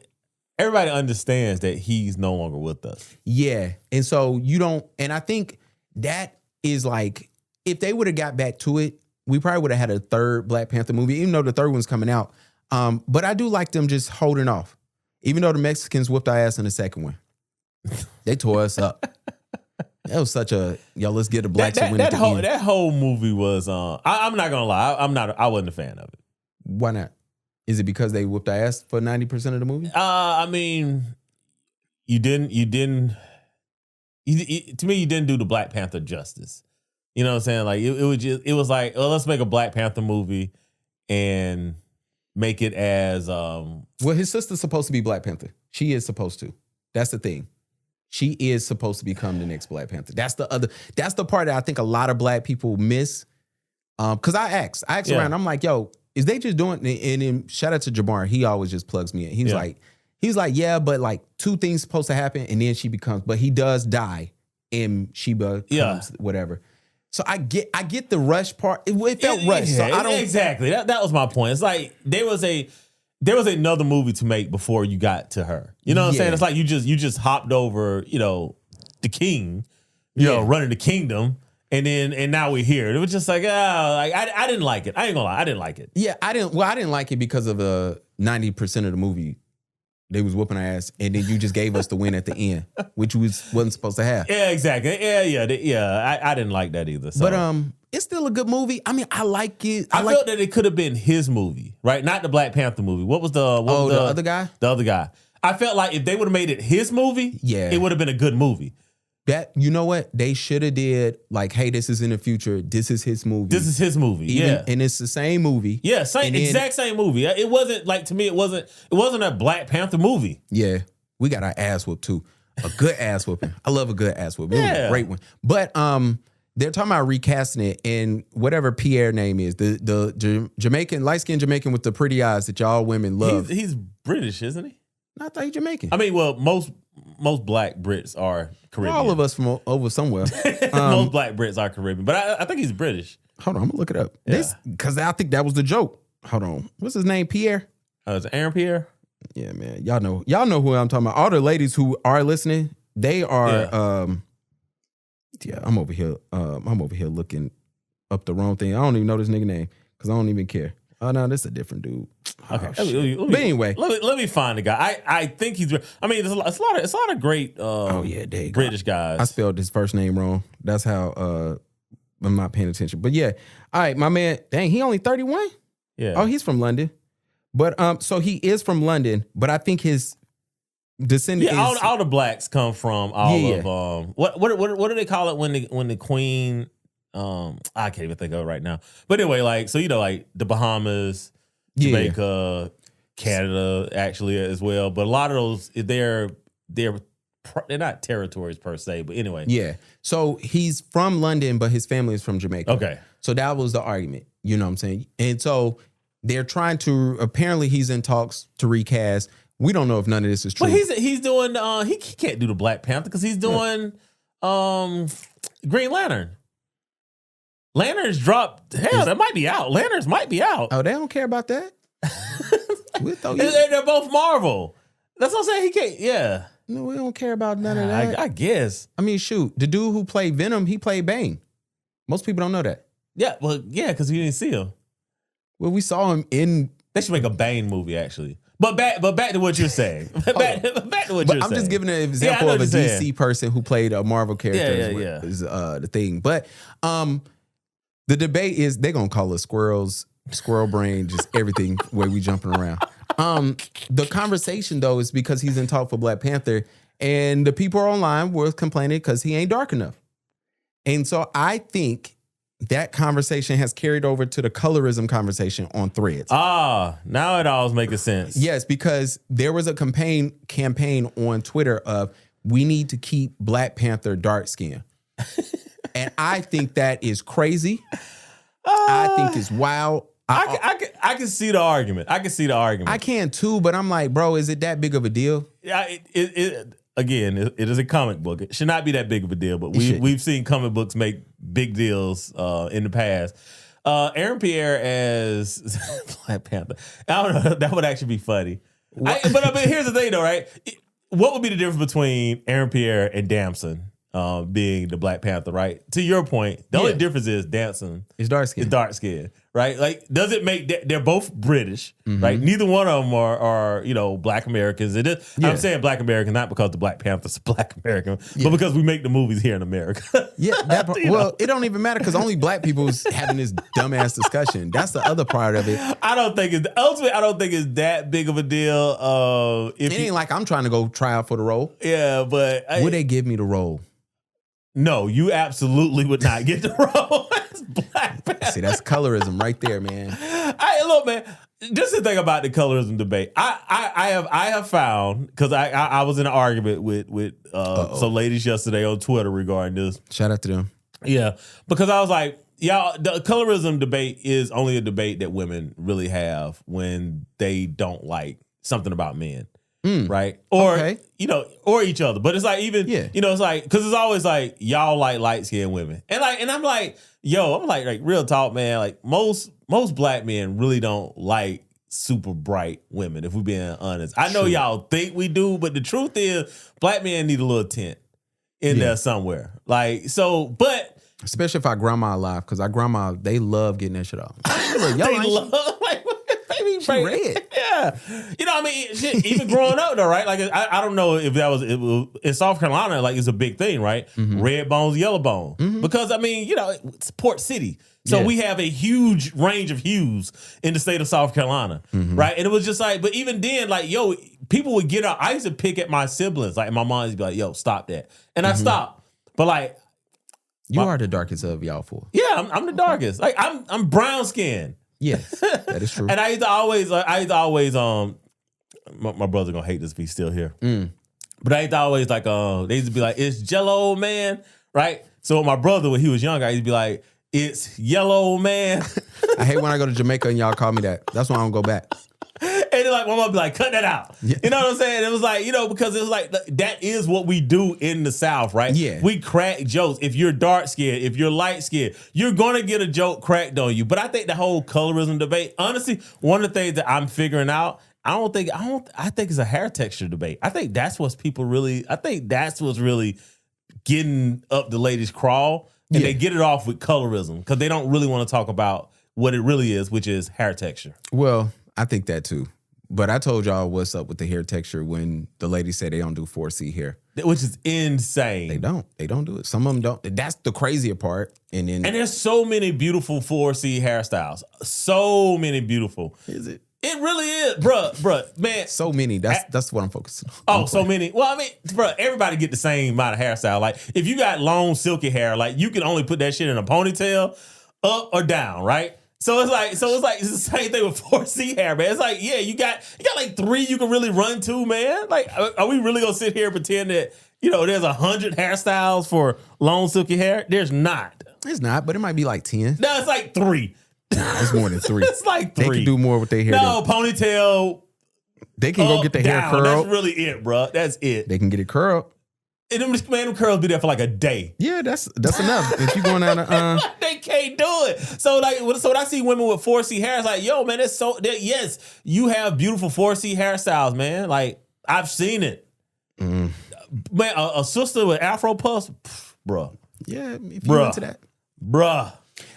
understands that he's no longer with us. Yeah. And so you don't, and I think that is like, if they would have got back to it, we probably would have had a third Black Panther movie, even though the third one's coming out. But I do like them just holding off. Even though the Mexicans whooped our ass in the second one. They tore us up. That was such a, let's get the blacks to win at the end. That whole movie was, I'm not going to lie, I wasn't a fan of it. Why not? Is it because they whooped our ass for 90% of the movie? I mean, to me, you didn't do the Black Panther justice. You know what I'm saying? Like, it was like, oh, let's make a Black Panther movie and make it as well, his sister's supposed to be Black Panther. She is supposed to. That's the thing. She is supposed to become the next Black Panther. That's the part that I think a lot of black people miss. Cause I asked around, I'm like, yo, is they just doing, and then shout out to Jamar, he always just plugs me in. He's like, yeah, but like two things supposed to happen, and then she becomes, but he does die and she becomes whatever. So I get the rush part. It felt rushed. So I don't exactly. That was my point. It's like there was another movie to make before you got to her. You know what I'm saying? It's like you just hopped over, the king, running the kingdom, and now we're here. It was just like, I didn't like it. I ain't gonna lie, I didn't like it. Yeah, I didn't like it because of the 90% of the movie. They was whooping our ass, and then you just gave us the win at the end, which wasn't supposed to have. Yeah, exactly. Yeah. I didn't like that either. So. But it's still a good movie. I mean, I like it. I felt that it could have been his movie, right? Not the Black Panther movie. What was the other guy? The other guy. I felt like if they would have made it his movie, it would have been a good movie. That, you know what? They should have did like, hey, this is in the future. This is his movie. This is his movie. Yeah. And it's the same movie. Yeah, exact same movie. It wasn't like, to me, it wasn't a Black Panther movie. Yeah. We got our ass whooped too. A good ass whooping. I love a good ass whooping. It was a great one. But they're talking about recasting it, and whatever Pierre name is, the Jamaican, light-skinned Jamaican with the pretty eyes that y'all women love. He's British, isn't he? I thought he's Jamaican. I mean, well, most Black Brits are Caribbean. All of us from over somewhere. Most Black Brits are Caribbean, but I think he's British. Hold on, I'm gonna look it up. Yeah. Because I think that was the joke. Hold on, what's his name? Pierre. Is it Aaron Pierre? Yeah, man. Y'all know who I'm talking about. All the ladies who are listening, they are. Yeah, I'm over here looking up the wrong thing. I don't even know this nigga name because I don't even care. Oh no, this is a different dude. Okay, But anyway, let me find the guy. I think he's. I mean, there's a lot of great. There you British go. guys. I spelled his first name wrong. That's how I'm not paying attention. But yeah, all right, my man. Dang, he only 31. Yeah. Oh, he's from London. But so he is from London. But I think his descendant. Yeah, is, all the blacks come from of what do they call it when the queen. I can't even think of it right now. But anyway, like, so, you know, like the Bahamas, Jamaica, Canada, actually as well. But a lot of those, they're not territories per se. But anyway, yeah. So he's from London, but his family is from Jamaica. Okay. So that was the argument. You know what I'm saying? And so they're trying to. Apparently, he's in talks to recast. We don't know if none of this is true. But he's doing. He can't do the Black Panther because he's doing Green Lantern. Lanterns dropped. Hell, that might be out. Lanterns might be out. Oh, they don't care about that. They're both Marvel. That's what I'm saying. He can't. Yeah. No, we don't care about none of that. I guess. I mean, shoot, the dude who played Venom, he played Bane. Most people don't know that. Yeah, well, yeah, because we didn't see him. Well, we saw him in. They should make a Bane movie, actually. But back to what you're saying. back to what you're saying. I'm just giving an example of a DC person who played a Marvel character. Yeah. Is the thing. But the debate is they're gonna call us squirrels, squirrel brain, just everything way we jumping around. The conversation though is because he's in talk for Black Panther, and the people online were complaining because he ain't dark enough. And so I think that conversation has carried over to the colorism conversation on Threads. Now it all making sense. Yes, because there was a campaign on Twitter of we need to keep Black Panther dark skin. And I think that is crazy. I think it's wild. I can see the argument. I can too, but I'm like, bro, is it that big of a deal? Yeah, it is a comic book. It should not be that big of a deal, but we've seen comic books make big deals in the past. Aaron Pierre as Black Panther. I don't know. That would actually be funny. But here's the thing, though, right? What would be the difference between Aaron Pierre and Damson being the Black Panther, right? To your point, the only difference is Damson is dark skin. Right? Like, does it make they're both British, right? Neither one of them are Black Americans. I'm saying Black American not because the Black Panther's Black American, but because we make the movies here in America. Yeah, it don't even matter because only Black people is having this dumbass discussion. That's the other part of it. I don't think it's that big of a deal. It ain't like I'm trying to go try out for the role. Yeah, but would they give me the role? No, you absolutely would not get the role as Black Panther. See, that's colorism right there, man. Look, man. Just the thing about the colorism debate, I have found, because I was in an argument with some ladies yesterday on Twitter regarding this. Shout out to them. Yeah, because I was like, y'all, the colorism debate is only a debate that women really have when they don't like something about men. Right? Or, or each other. But it's like it's like, because it's always like, y'all like light-skinned women. And I'm like, real talk, man, like most Black men really don't like super bright women, if we're being honest. I know y'all think we do, but the truth is Black men need a little tint in there somewhere. Like, so, but... Especially if our grandma alive, because our grandma, they love getting that shit off. She red. Yeah. You know what I mean? Shit, even growing up though, right? Like, I don't know if that was in South Carolina, like, it's a big thing, right? Red bones, yellow bone. Because, I mean, it's Port City. So we have a huge range of hues in the state of South Carolina, right? And it was just like, but even then, like, people would get out. I used to pick at my siblings. Like, my mom used to be like, yo, stop that. And I stopped. But like, You are the darkest of y'all four. yeah, I'm the darkest. Like I'm brown skinned. Yes, that is true. And I used to always my brother gonna hate this if he's still here. But I used to always like they used to be like, it's Jello old man, right? So my brother, when he was younger, I used to be like, it's yellow old man. I hate when I go to Jamaica and y'all call me that. That's why I don't go back. And then like my mom be like, cut that out. Yeah. You know what I'm saying? It was like, because it was like that is what we do in the South, right? Yeah. We crack jokes. If you're dark skinned, if you're light skinned, you're gonna get a joke cracked on you. But I think the whole colorism debate, honestly, one of the things that I'm figuring out, I think it's a hair texture debate. I think that's what's really getting up the ladies' crawl. And they get it off with colorism because they don't really want to talk about what it really is, which is hair texture. Well, I think that too. But I told y'all what's up with the hair texture when the ladies say they don't do 4C hair. Which is insane. They don't do it. Some of them don't. That's the crazier part. And there's so many beautiful 4C hairstyles. So many beautiful. Is it? It really is, bruh, man. So many. That's what I'm focusing on. Oh, so many. Well, I mean, bruh, everybody get the same amount of hairstyle. Like, if you got long, silky hair, like, you can only put that shit in a ponytail, up or down, right? So it's like it's the same thing with 4C hair, man. It's like, yeah, you got like 3 you can really run to, man. Like, are we really gonna sit here and pretend that there's 100 hairstyles for long, silky hair? There's not. It's not, but it might be like 10. No, it's like 3. Nah, it's more than 3. It's like 3. They can do more with their hair. No, ponytail. They can go get their hair down. curled. That's really it, bro. That's it. They can get it curled. And them curls be there for like a day. Yeah, that's enough. If you going out of They can't do it. So when I see women with 4C hair, it's like, yo, man, yes, you have beautiful 4C hairstyles, man. Like, I've seen it. Man, a sister with Afro puffs, bruh. Yeah, if you into that. Bruh.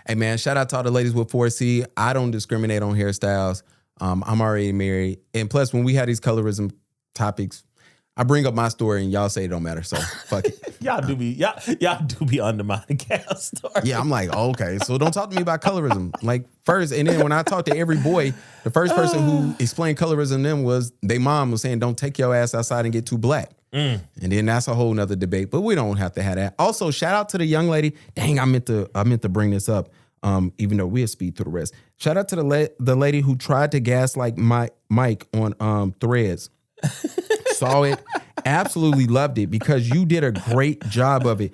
Hey, man, shout out to all the ladies with 4C. I don't discriminate on hairstyles. I'm already married. And plus, when we have these colorism topics, I bring up my story and y'all say it don't matter. So, fuck it. y'all do be undermining Cal's story. Yeah, I'm like, okay, so don't talk to me about colorism. Like, first, and then when I talk to every boy, the first person who explained colorism to them was their mom was saying, don't take your ass outside and get too black. And then that's a whole nother debate, but we don't have to have that. Also, shout out to the young lady. Dang, I meant to bring this up, even though we'll speed through the rest. Shout out to the lady who tried to gaslight Mike on Threads. Saw it, absolutely loved it because you did a great job of it.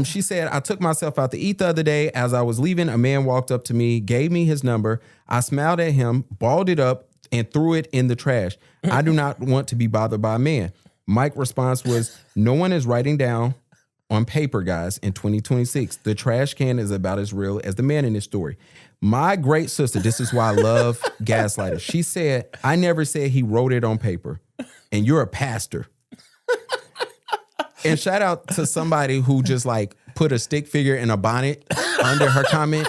She said, I took myself out to eat the other day. As I was leaving, a man walked up to me, gave me his number. I smiled at him, balled it up, and threw it in the trash. I do not want to be bothered by a man. Mike's response was, no one is writing down on paper, guys, in 2026. The trash can is about as real as the man in this story. My great sister, this is why I love gaslighters. She said, I never said he wrote it on paper, and you're a pastor. And shout out to somebody who just like put a stick figure in a bonnet under her comment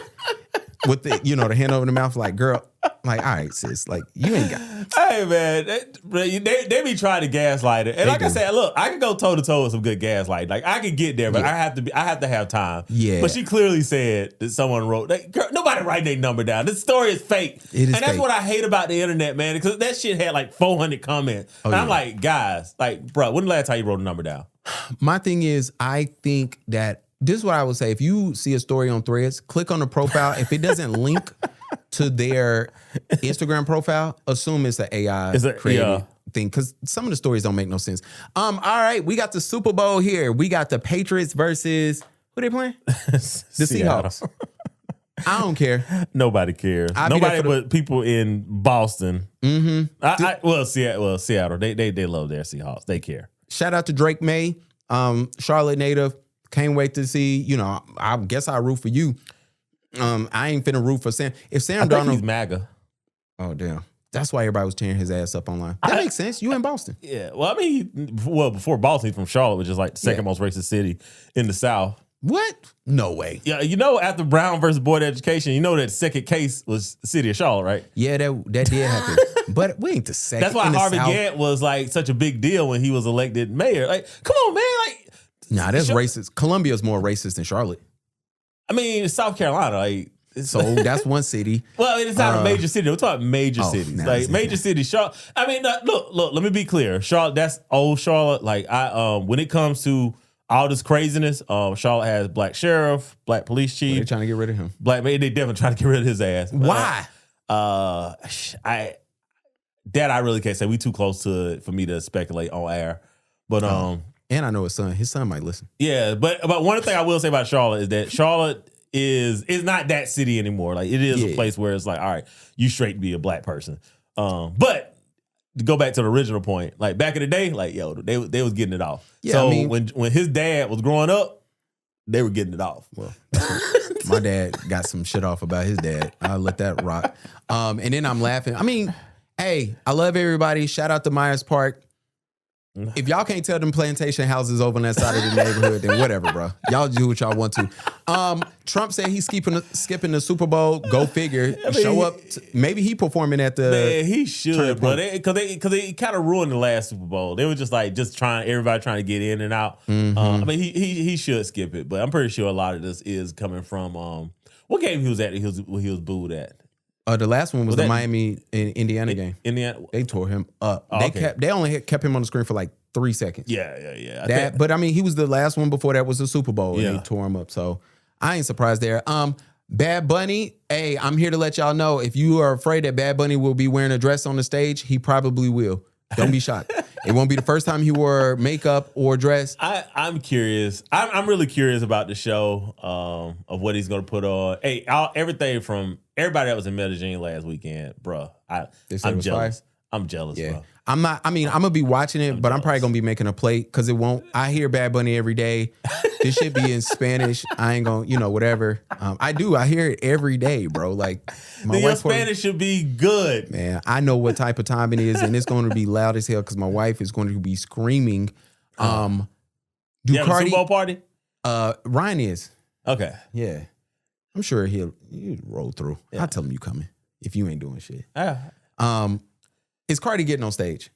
with the, the hand over the mouth, like, girl, like, all right, sis, like, you ain't got. Hey, man, they be trying to gaslight it. And like I said, look, I can go toe to toe with some good gaslight. Like, I could get there, but I have to have time. Yeah. But she clearly said that someone wrote, girl, nobody write their number down. This story is fake. It is and that's fake. what I hate about the internet, man, because that shit had like 400 comments. And I'm like, guys, like, bro, when the last time you wrote a number down? My thing is, I think that this is what I would say. If you see a story on Threads, click on the profile. If it doesn't link to their Instagram profile, assume it's an AI created thing, because some of the stories don't make no sense. All right, we got the Super Bowl here. We got the Patriots versus who they playing? The Seahawks. I don't care. Nobody cares. Nobody but people in Boston. Mm-hmm. Seattle. They love their Seahawks. They care. Shout out to Drake May, Charlotte native. Can't wait to see. I guess I root for you. I ain't finna root for Sam. If Sam Darnold, he's MAGA. Oh damn, that's why everybody was tearing his ass up online. That makes sense. You in Boston? Yeah. Well, I mean, before Boston, he's from Charlotte, which is like the second most racist city in the South. What? No way. Yeah, after Brown versus Board of Education, that second case was the city of Charlotte, right? Yeah, that did happen. But we ain't the second. That's why Harvey Gantt was like such a big deal when he was elected mayor. Like, come on, man. Like, nah, that's racist. Columbia's more racist than Charlotte. I mean, it's South Carolina. Like, so that's one city. Well, it's not a major city. We're talking major cities. Nah, like major cities. Charlotte. I mean, look. Let me be clear. Charlotte. That's old Charlotte. Like when it comes to all this craziness. Charlotte has black sheriff, black police They're chief, trying to get rid of him. black. They definitely trying to get rid of his ass. Why? I really can't say. We too close to it for me to speculate on air. But And I know his son. His son might listen. yeah. But one thing I will say about Charlotte is that Charlotte is not that city anymore. Like it is a place where it's like, all right, you straight be a black person. But to go back to the original point, like back in the day, like yo, they was getting it off. Yeah, so I mean, when his dad was growing up, they were getting it off. Well, my dad got some shit off about his dad. I'll let that rock. And then I'm laughing. I mean, hey, I love everybody. Shout out to Myers Park. If y'all can't tell them plantation houses over on that side of the neighborhood, then whatever, bro. Y'all do what y'all want to. Trump said he's skipping the Super Bowl. Go figure. Show up. Maybe he performing at the. Man, he should, bro. Because they kind of ruined the last Super Bowl. They were just everybody trying to get in and out. I mean, he should skip it, but I'm pretty sure a lot of this is coming from what game he was at. He was booed at. The last one was the Miami and Indiana game. Indiana, they tore him up. Oh, They only kept him on the screen for like 3 seconds. Yeah. But I mean, he was the last one before that was the Super Bowl, and they tore him up. So I ain't surprised there. Bad Bunny, hey, I'm here to let y'all know if you are afraid that Bad Bunny will be wearing a dress on the stage, he probably will. Don't be shocked. It won't be the first time he wore makeup or dress. I'm curious. I'm really curious about the show of what he's going to put on. Hey, everything from everybody that was in Medellin last weekend, bro. I'm jealous. Fire? I'm jealous, bro. I'm not. I mean, I'm gonna be watching it, but I'm probably gonna be making a plate because it won't. I hear Bad Bunny every day. This should be in Spanish. I ain't gonna, whatever. I do. I hear it every day, bro. Like your Spanish should be good, man. I know what type of time it is, and it's going to be loud as hell because my wife is going to be screaming. Do you have a Super Bowl party? Ryan is. Okay. Yeah, I'm sure he'll roll through. I'll tell him you coming if you ain't doing shit. Is Cardi getting on stage?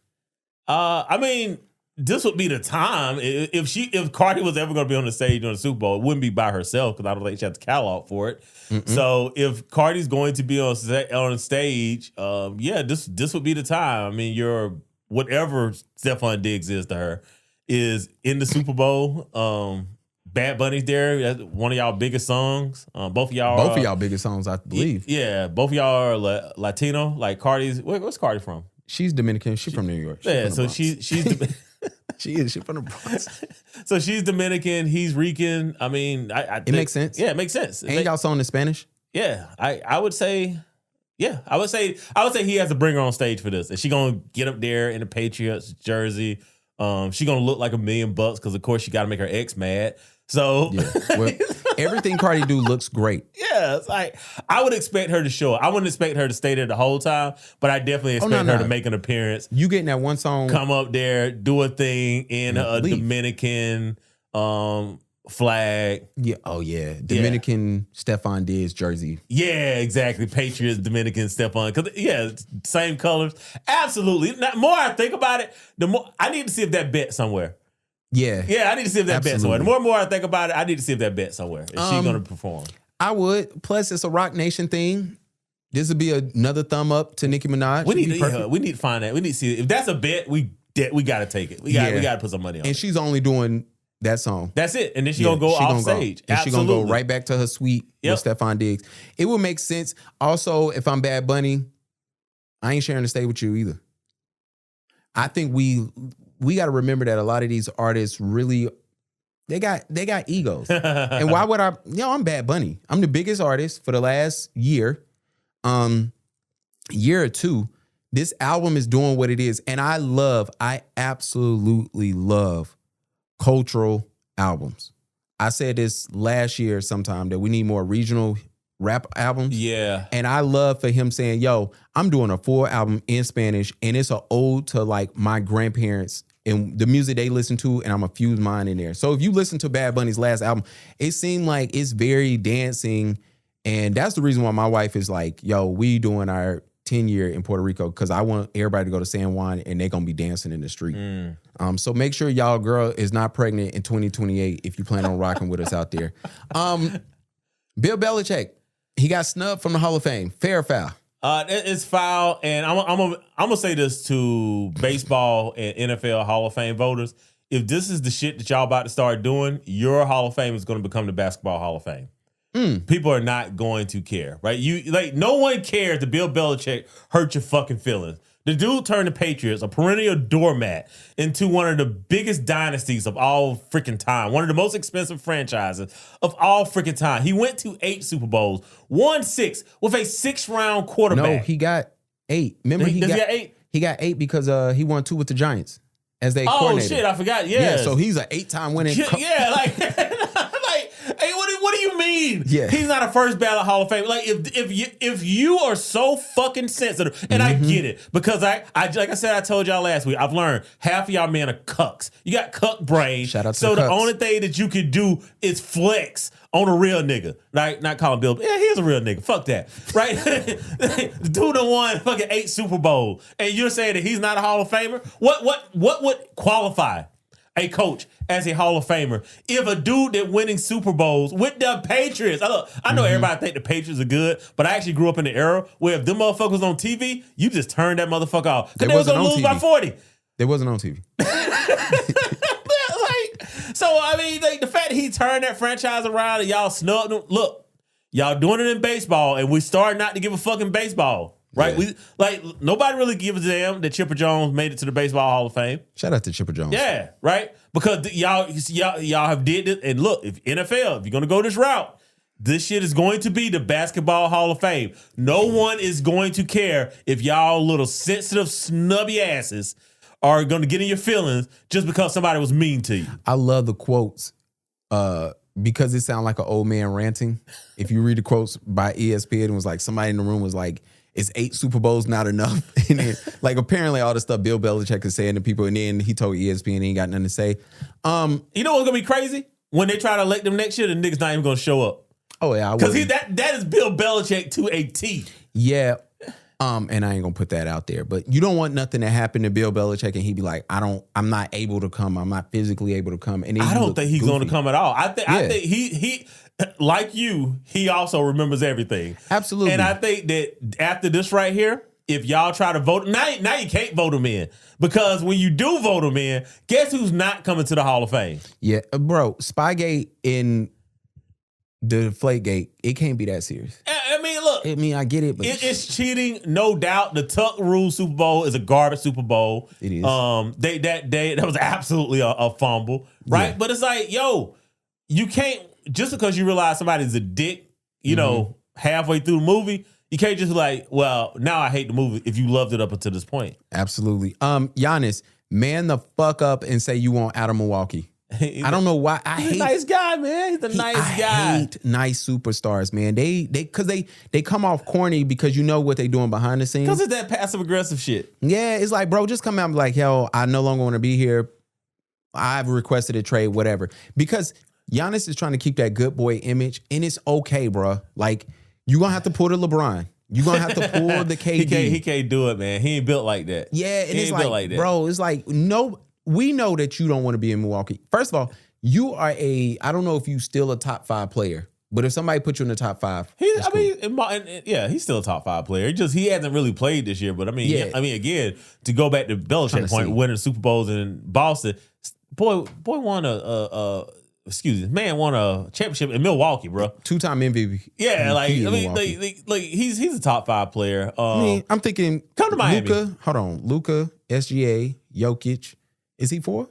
I mean, this would be the time if Cardi was ever going to be on the stage on the Super Bowl, it wouldn't be by herself because I don't think she has the catalog for it. Mm-mm. So if Cardi's going to be on stage, this would be the time. I mean, whatever Stephon Diggs is to her is in the Super Bowl. Bad Bunny's there. That's one of y'all biggest songs. Both of y'all biggest songs, I believe. Yeah, both of y'all are Latino. Like Cardi's. Where's Cardi from? She's Dominican. She's from New York. She's She's from the Bronx. So she's Dominican. He's Rican. I mean, I think, it makes sense. Yeah, it makes sense. Ain't y'all song in Spanish? Yeah, I would say. Yeah, I would say he has to bring her on stage for this. Is she gonna get up there in the Patriots jersey? She gonna look like $1 million because of course she got to make her ex mad. So well, everything Cardi do looks great. Yeah, it's like I would expect her to show up. I wouldn't expect her to stay there the whole time, but I definitely expect her to make an appearance. You getting that one song? Come up there, do a thing in a Dominican flag. Yeah. Oh yeah. Dominican Stephon Diggs jersey. Yeah, exactly. Patriots, Dominican Stephon. Because same colors. Absolutely. The more I think about it, the more I need to see if that bet somewhere. Yeah. Yeah, I need to see if that bet somewhere. The more and more I think about it, I need to see if that bet somewhere. Is she going to perform? I would. Plus, it's a Rock Nation thing. This would be another thumb up to Nicki Minaj. We need to find that. We need to see if that's a bet. We got to take it. We got to put some money on it. And she's only doing that song. That's it. And then she's going to go off stage. And she's going to go right back to her suite with Stephon Diggs. It would make sense. Also, if I'm Bad Bunny, I ain't sharing the stage with you either. I think we got to remember that a lot of these artists really, they got egos. And why would I'm Bad Bunny. I'm the biggest artist for the last year or two. This album is doing what it is. And I absolutely love cultural albums. I said this last year sometime that we need more regional rap albums. Yeah. And I love for him saying, yo, I'm doing a full album in Spanish and it's an ode to like my grandparents and the music they listen to, and I'm gonna fuse mine in there. So if you listen to Bad Bunny's last album, it seemed like it's very dancing. And that's the reason why my wife is like, yo, we doing our 10-year in Puerto Rico because I want everybody to go to San Juan and they're gonna be dancing in the street. So make sure y'all girl is not pregnant in 2028 if you plan on rocking with us out there. Bill Belichick, he got snubbed from the Hall of Fame. Fair or foul? It's foul, and I'm gonna say this to baseball and NFL Hall of Fame voters: if this is the shit that y'all about to start doing, your Hall of Fame is going to become the Basketball Hall of Fame. People are not going to care, right? No one cares that Bill Belichick hurt your fucking feelings. The dude turned the Patriots, a perennial doormat, into one of the biggest dynasties of all freaking time. One of the most expensive franchises of all freaking time. He went to 8 Super Bowls, won 6 with a 6th-round quarterback. No, he got 8. Remember, he got 8. He got 8 because he won 2 with the Giants as they coordinator. Oh shit, I forgot. Yeah, so he's an 8-time winning. Hey, what do you mean? Yeah. He's not a first ballot Hall of Fame. Like if you are so fucking sensitive, and I get it, because I like I said, I told y'all last week, I've learned half of y'all men are cucks. You got cuck brain. Shout out to so the the cucks. only thing that you can do is flex on a real nigga. Like, not calling Bill. Yeah, he's a real nigga. Fuck that. Right? The dude done won fucking 8 Super Bowls. And you're saying that he's not a Hall of Famer? What would qualify a coach as a Hall of Famer if a dude that winning Super Bowls with the Patriots? I know everybody think the Patriots are good, but I actually grew up in the era where if them motherfuckers on TV, you just turn that motherfucker off. Because they was going to lose by 40. They wasn't on TV. So, I mean, the fact that he turned that franchise around and y'all snubbed him, look, y'all doing it in baseball and we started not to give a fucking baseball, right? Yeah. Nobody really gives a damn that Chipper Jones made it to the Baseball Hall of Fame. Shout out to Chipper Jones. Yeah, right? Because y'all have did it. And look, if NFL, if you're going to go this route, this shit is going to be the Basketball Hall of Fame. No one is going to care if y'all little sensitive, snubby asses are going to get in your feelings just because somebody was mean to you. I love the quotes because it sounds like an old man ranting. If you read the quotes by ESPN, it was like somebody in the room was like, is 8 Super Bowls not enough? And then, like, apparently all the stuff Bill Belichick is saying to people, and then he told ESPN he ain't got nothing to say. You know what's going to be crazy? When they try to elect them next year, the niggas not even going to show up. Oh, yeah. Because that is Bill Belichick to a T. Yeah. And I ain't gonna put that out there, but you don't want nothing to happen to Bill Belichick and he be like, I'm not able to come. I'm not physically able to come. And I don't think he's going to come at all. I think he like you, he also remembers everything. Absolutely. And I think that after this right here, if y'all try to vote, now you can't vote him in. Because when you do vote him in, guess who's not coming to the Hall of Fame? Yeah, bro, Spygate in the Deflategate, it can't be that serious. I mean, look. I get it, but It's cheating, no doubt. The Tuck Rule Super Bowl is a garbage Super Bowl. It is. That was absolutely a fumble, right? Yeah. But it's like, yo, you can't, just because you realize somebody's a dick, you know, halfway through the movie, you can't just like, well, now I hate the movie if you loved it up until this point. Absolutely. Giannis, man the fuck up and say you want out of Milwaukee. I don't know why. He's a nice guy, man. He's a nice guy. I hate nice superstars, man. They come off corny because you know what they doing behind the scenes. Because it's that passive aggressive shit. Yeah, it's like, bro, just come out and be like, yo, I no longer want to be here. I've requested a trade, whatever. Because Giannis is trying to keep that good boy image, and it's okay, bro. Like, you're going to have to pull the LeBron. You're going to have to pull the KD. He can't do it, man. He ain't built like that. Yeah, and he it's ain't built like that. Bro, it's like, no, we know that you don't want to be in Milwaukee. First of all, you are I don't know if you still a top 5 player, but if somebody put you in the top 5, he's still a top 5 player. He hasn't really played this year, but again, to go back to Belichick point, winning Super Bowls in Boston, boy won won a championship in Milwaukee, bro. 2-time MVP. Yeah, he's a top 5 player. I'm thinking, come to Miami. Luka, SGA, Jokic. Is he 4?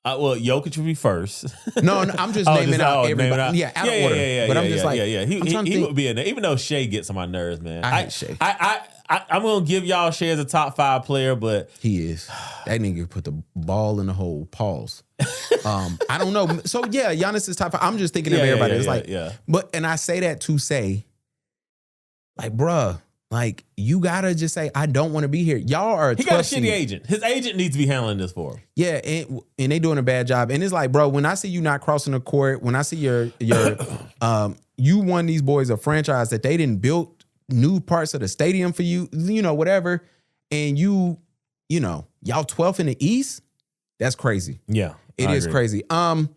Jokic would be first. No, I'm just naming out everybody. Out of order. Yeah, but I'm just like, he would be in there. Even though Shea gets on my nerves, man. I hate Shea. I'm gonna give y'all Shea as a top 5 player, but he is. That nigga put the ball in the hole. Pause. I don't know. So yeah, Giannis is top 5. I'm just thinking of everybody. But and I say that to say, like, bruh, like, you gotta just say, I don't want to be here. Y'all are. He got a shitty agent. His agent needs to be handling this for him. Yeah, and they doing a bad job. And it's like, bro, when I see you not crossing the court, when I see your you won these boys a franchise that they didn't build new parts of the stadium for you, whatever, and y'all 12th in the East. That's crazy. Yeah, it is crazy. I'm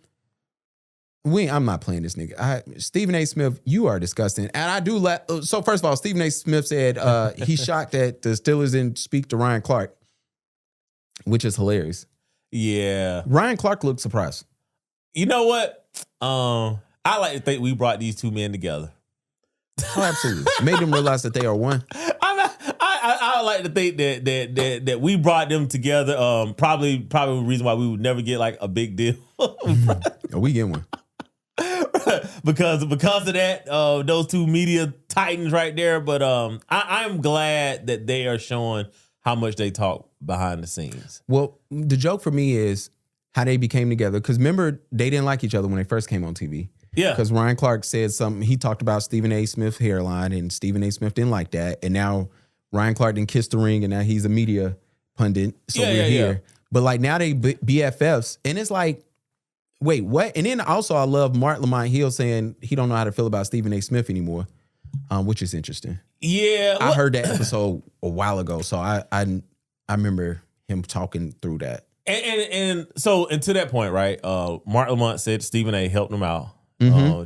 not playing this nigga. Stephen A. Smith, you are disgusting. And I do so first of all, Stephen A. Smith said he's shocked that the Steelers didn't speak to Ryan Clark, which is hilarious. Yeah. Ryan Clark looked surprised. You know what? I like to think we brought these two men together. Oh, absolutely. Made them realize that they are one. I like to think that we brought them together. Probably the reason why we would never get like a big deal. We get one. because of that, those two media titans right there. But I'm glad that they are showing how much they talk behind the scenes. Well, the joke for me is how they became together. Because remember, they didn't like each other when they first came on TV. Yeah. Because Ryan Clark said something. He talked about Stephen A. Smith's hairline, and Stephen A. Smith didn't like that. And now Ryan Clark didn't kiss the ring, and now he's a media pundit. So we're here. Yeah. But like now they BFFs, and it's like, wait, what? And then also I love Mark Lamont Hill saying he don't know how to feel about Stephen A. Smith anymore, which is interesting. Yeah. I heard that episode a while ago, so I remember him talking through that. And so to that point, right? Mark Lamont said Stephen A. helped him out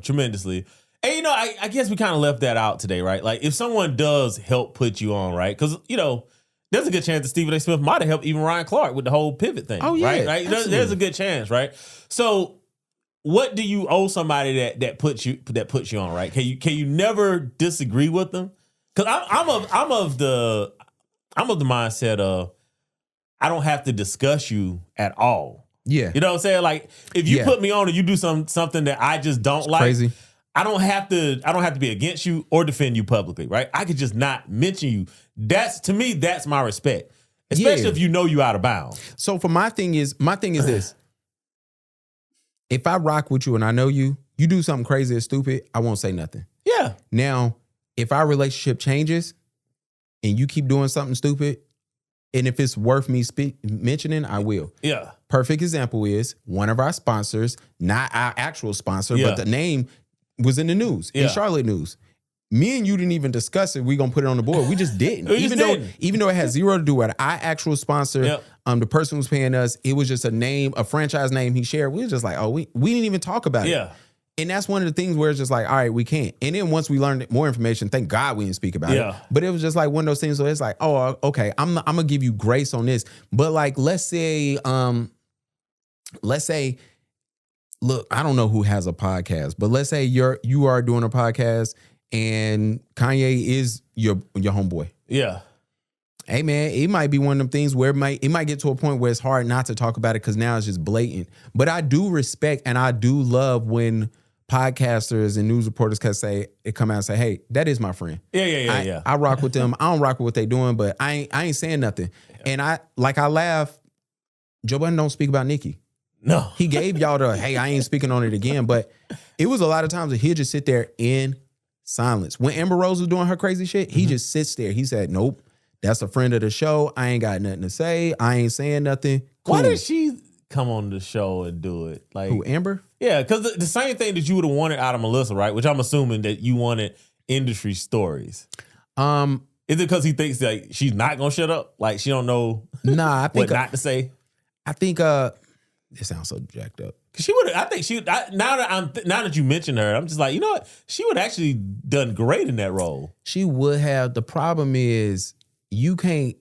tremendously. And, you know, I guess we kind of left that out today, right? Like, if someone does help put you on, right? Because, you know, there's a good chance that Stephen A. Smith might have helped even Ryan Clark with the whole pivot thing. Oh, yeah. Right? Like, there's a good chance, right? So, what do you owe somebody that puts you on, right? Can you never disagree with them? Because I'm of the mindset of I don't have to discuss you at all. Yeah. You know what I'm saying? Like, if you put me on and you do something that I just don't like, crazy. I don't have to be against you or defend you publicly, right? I could just not mention you. To me, that's my respect. Especially if you know you out of bounds. So for my thing is this. If I rock with you and I know you do something crazy or stupid, I won't say nothing. Yeah. Now, if our relationship changes and you keep doing something stupid, and if it's worth me mentioning, I will. Yeah. Perfect example is one of our sponsors, not our actual sponsor, but the name was in the news, in Charlotte news. Me and you didn't even discuss it. We gonna put it on the board. We just didn't. Even though it had zero to do with our actual sponsor, the person who's paying us, it was just a franchise name he shared. We were just like, oh, we didn't even talk about it. Yeah. And that's one of the things where it's just like, all right, we can't. And then once we learned more information, thank God we didn't speak about it. But it was just like one of those things where it's like, oh, okay, I'm gonna give you grace on this. But like, let's say, look, I don't know who has a podcast, but let's say you are doing a podcast and Kanye is your homeboy. Yeah. Hey man, it might be one of them things where it might get to a point where it's hard not to talk about it because now it's just blatant. But I do respect and I do love when podcasters and news reporters come out and say, hey, that is my friend. Yeah. I rock with them. I don't rock with what they doing, but I ain't saying nothing. Yeah. And I laugh. Joe Budden don't speak about Nicki. No. He gave y'all hey, I ain't speaking on it again. But it was a lot of times that he'll just sit there in silence. When Amber Rose was doing her crazy shit, he just sits there. He said, nope, that's a friend of the show. I ain't got nothing to say. I ain't saying nothing. Cool. Why did she come on the show and do it? Like, who, Amber? Yeah, because the same thing that you would have wanted out of Melissa, right? Which I'm assuming that you wanted industry stories. Is it because he thinks like she's not gonna shut up? Like she don't know I think what not to say? I think it sounds so jacked up. Cause she would. I think she. Now that you mention her, I'm just like, you know what? She would actually done great in that role. She would have. The problem is you can't.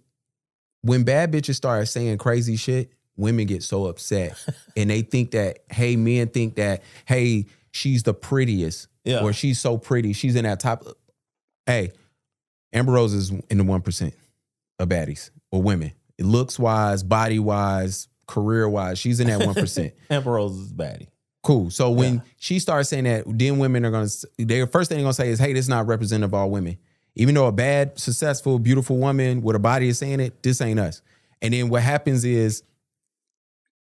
When bad bitches start saying crazy shit, women get so upset, and they think that men think that she's the prettiest, or she's so pretty, she's in that top. Hey, Amber Rose is in the 1% of baddies or women. Looks wise, body wise, career wise, she's in that 1%. Amber Rose is baddie. Cool. So when she starts saying that, then women are their first thing they're gonna say is, hey, this is not representative of all women. Even though a bad, successful, beautiful woman with a body is saying it, this ain't us. And then what happens is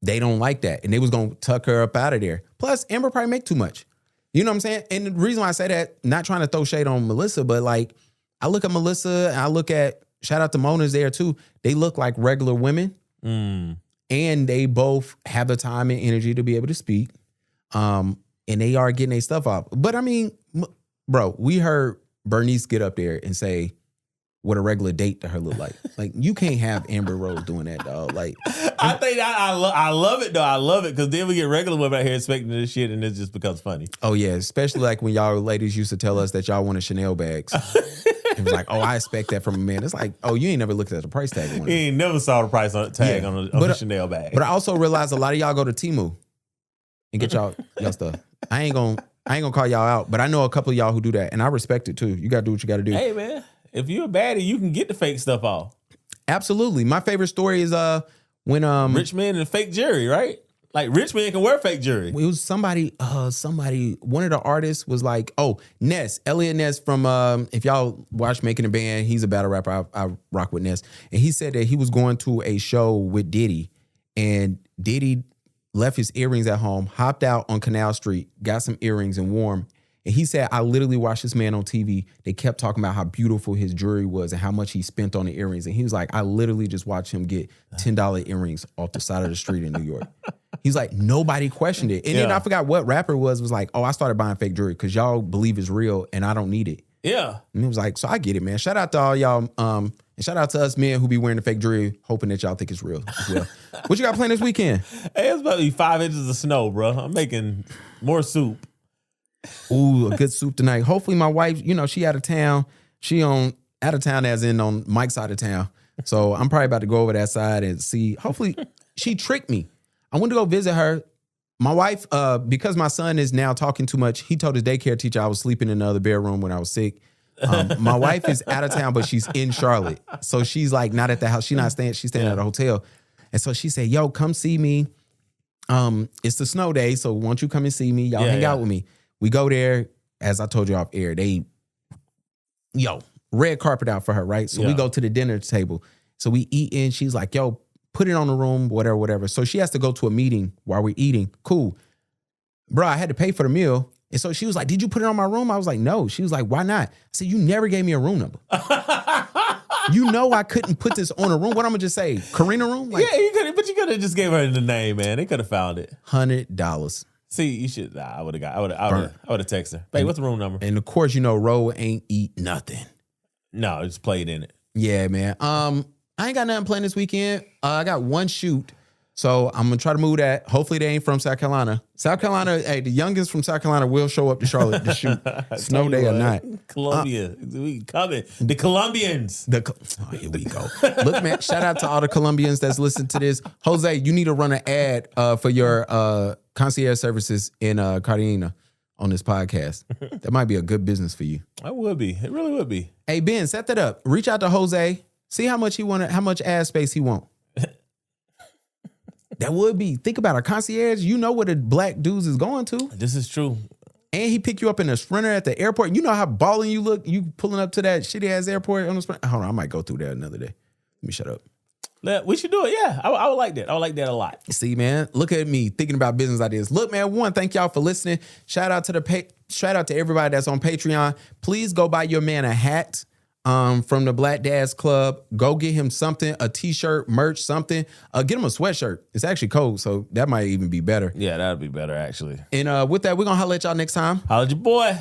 they don't like that. And they was gonna tuck her up out of there. Plus, Amber probably make too much. You know what I'm saying? And the reason why I say that, not trying to throw shade on Melissa, but like I look at Melissa and I look at, shout out to Mona's there too. They look like regular women. And they both have the time and energy to be able to speak. And they are getting their stuff off. But I mean, bro, we heard Bernice get up there and say what a regular date to her look like. Like, you can't have Amber Rose doing that, dog. Like, I think I love it, though. I love it because then we get regular women out here expecting this shit and it just becomes funny. Oh, yeah. Especially like when y'all ladies used to tell us that y'all wanted Chanel bags. It was like, oh, I expect that from a man. It's like, oh, you ain't never looked at the price tag. He ain't never saw the price on tag on the Chanel bag. But I also realized a lot of y'all go to Temu and get y'all stuff. I ain't gonna call y'all out, but I know a couple of y'all who do that, and I respect it too. You gotta do what you gotta do. Hey man, if you're a baddie, you can get the fake stuff off. Absolutely. My favorite story is when Rich men and fake jewelry, right? Like rich men can wear fake jewelry. it was somebody, one of the artists was like, oh, Elliot Ness from, if y'all watch Making a Band, he's a battle rapper. I rock with Ness. And he said that he was going to a show with Diddy, and Diddy left his earrings at home, hopped out on Canal Street, got some earrings and wore 'em. And he said, I literally watched this man on TV. They kept talking about how beautiful his jewelry was and how much he spent on the earrings. And he was like, I literally just watched him get $10 earrings off the side of the street in New York. He's like, nobody questioned it. And then I forgot what rapper was like, oh, I started buying fake jewelry because y'all believe it's real and I don't need it. Yeah. And he was like, so I get it, man. Shout out to all y'all. And shout out to us men who be wearing the fake jewelry, hoping that y'all think it's real as well. What you got planned this weekend? Hey, it's about to be 5 inches of snow, bro. I'm making more soup. Ooh, a good soup tonight. Hopefully my wife, she out of town. She out of town as in on Mike's side of town. So I'm probably about to go over that side and see. Hopefully she tricked me. I went to go visit her. My wife, because my son is now talking too much, he told his daycare teacher I was sleeping in the other bedroom when I was sick. My wife is out of town, but she's in Charlotte. So she's like not at the house. She's staying at a hotel. And so she said, yo, come see me. It's the snow day. So won't you come and see me? Y'all hang out with me. We go there, as I told you off air, red carpet out for her, right? So we go to the dinner table. So we eat in. She's like, yo, put it on the room, whatever. So she has to go to a meeting while we're eating. Cool. Bro, I had to pay for the meal. And so she was like, did you put it on my room? I was like, no. She was like, why not? I said, you never gave me a room number. You know I couldn't put this on a room. What I'm going to just say? Karina room? Like, yeah, you could have, but you could have just gave her the name, man. They could have found it. $100. See, you should. Nah, I would have texted her. Hey, what's the room number? And of course, Ro ain't eat nothing. No, it's played in it. Yeah, man. I ain't got nothing planned this weekend. I got one shoot. So I'm going to try to move that. Hopefully they ain't from South Carolina. South Carolina, hey, the youngest from South Carolina will show up to Charlotte to shoot. Snow day or not. Columbia. We coming. The Colombians. Here we go. Look, man, shout out to all the Colombians that's listening to this. Jose, you need to run an ad for your concierge services in Cartagena on this podcast. That might be a good business for you. It would be. It really would be. Hey, Ben, set that up. Reach out to Jose. See how much how much ad space he want. That would be. Think about a concierge. You know what a black dudes is going to. This is true. And he pick you up in a Sprinter at the airport. You know how balling you look? You pulling up to that shitty ass airport on the Sprinter. Hold on, I might go through there another day. Let me shut up. We should do it. Yeah, I would like that. I would like that a lot. See, man, look at me thinking about business ideas. Look, man, thank y'all for listening. Shout out to everybody that's on Patreon. Please go buy your man a hat. From the Black Dads Club. Go get him something, a t-shirt, merch, something. Get him a sweatshirt. It's actually cold, so that might even be better. Yeah, that'd be better, actually. And with that, we're going to holler at y'all next time. Holla at your boy.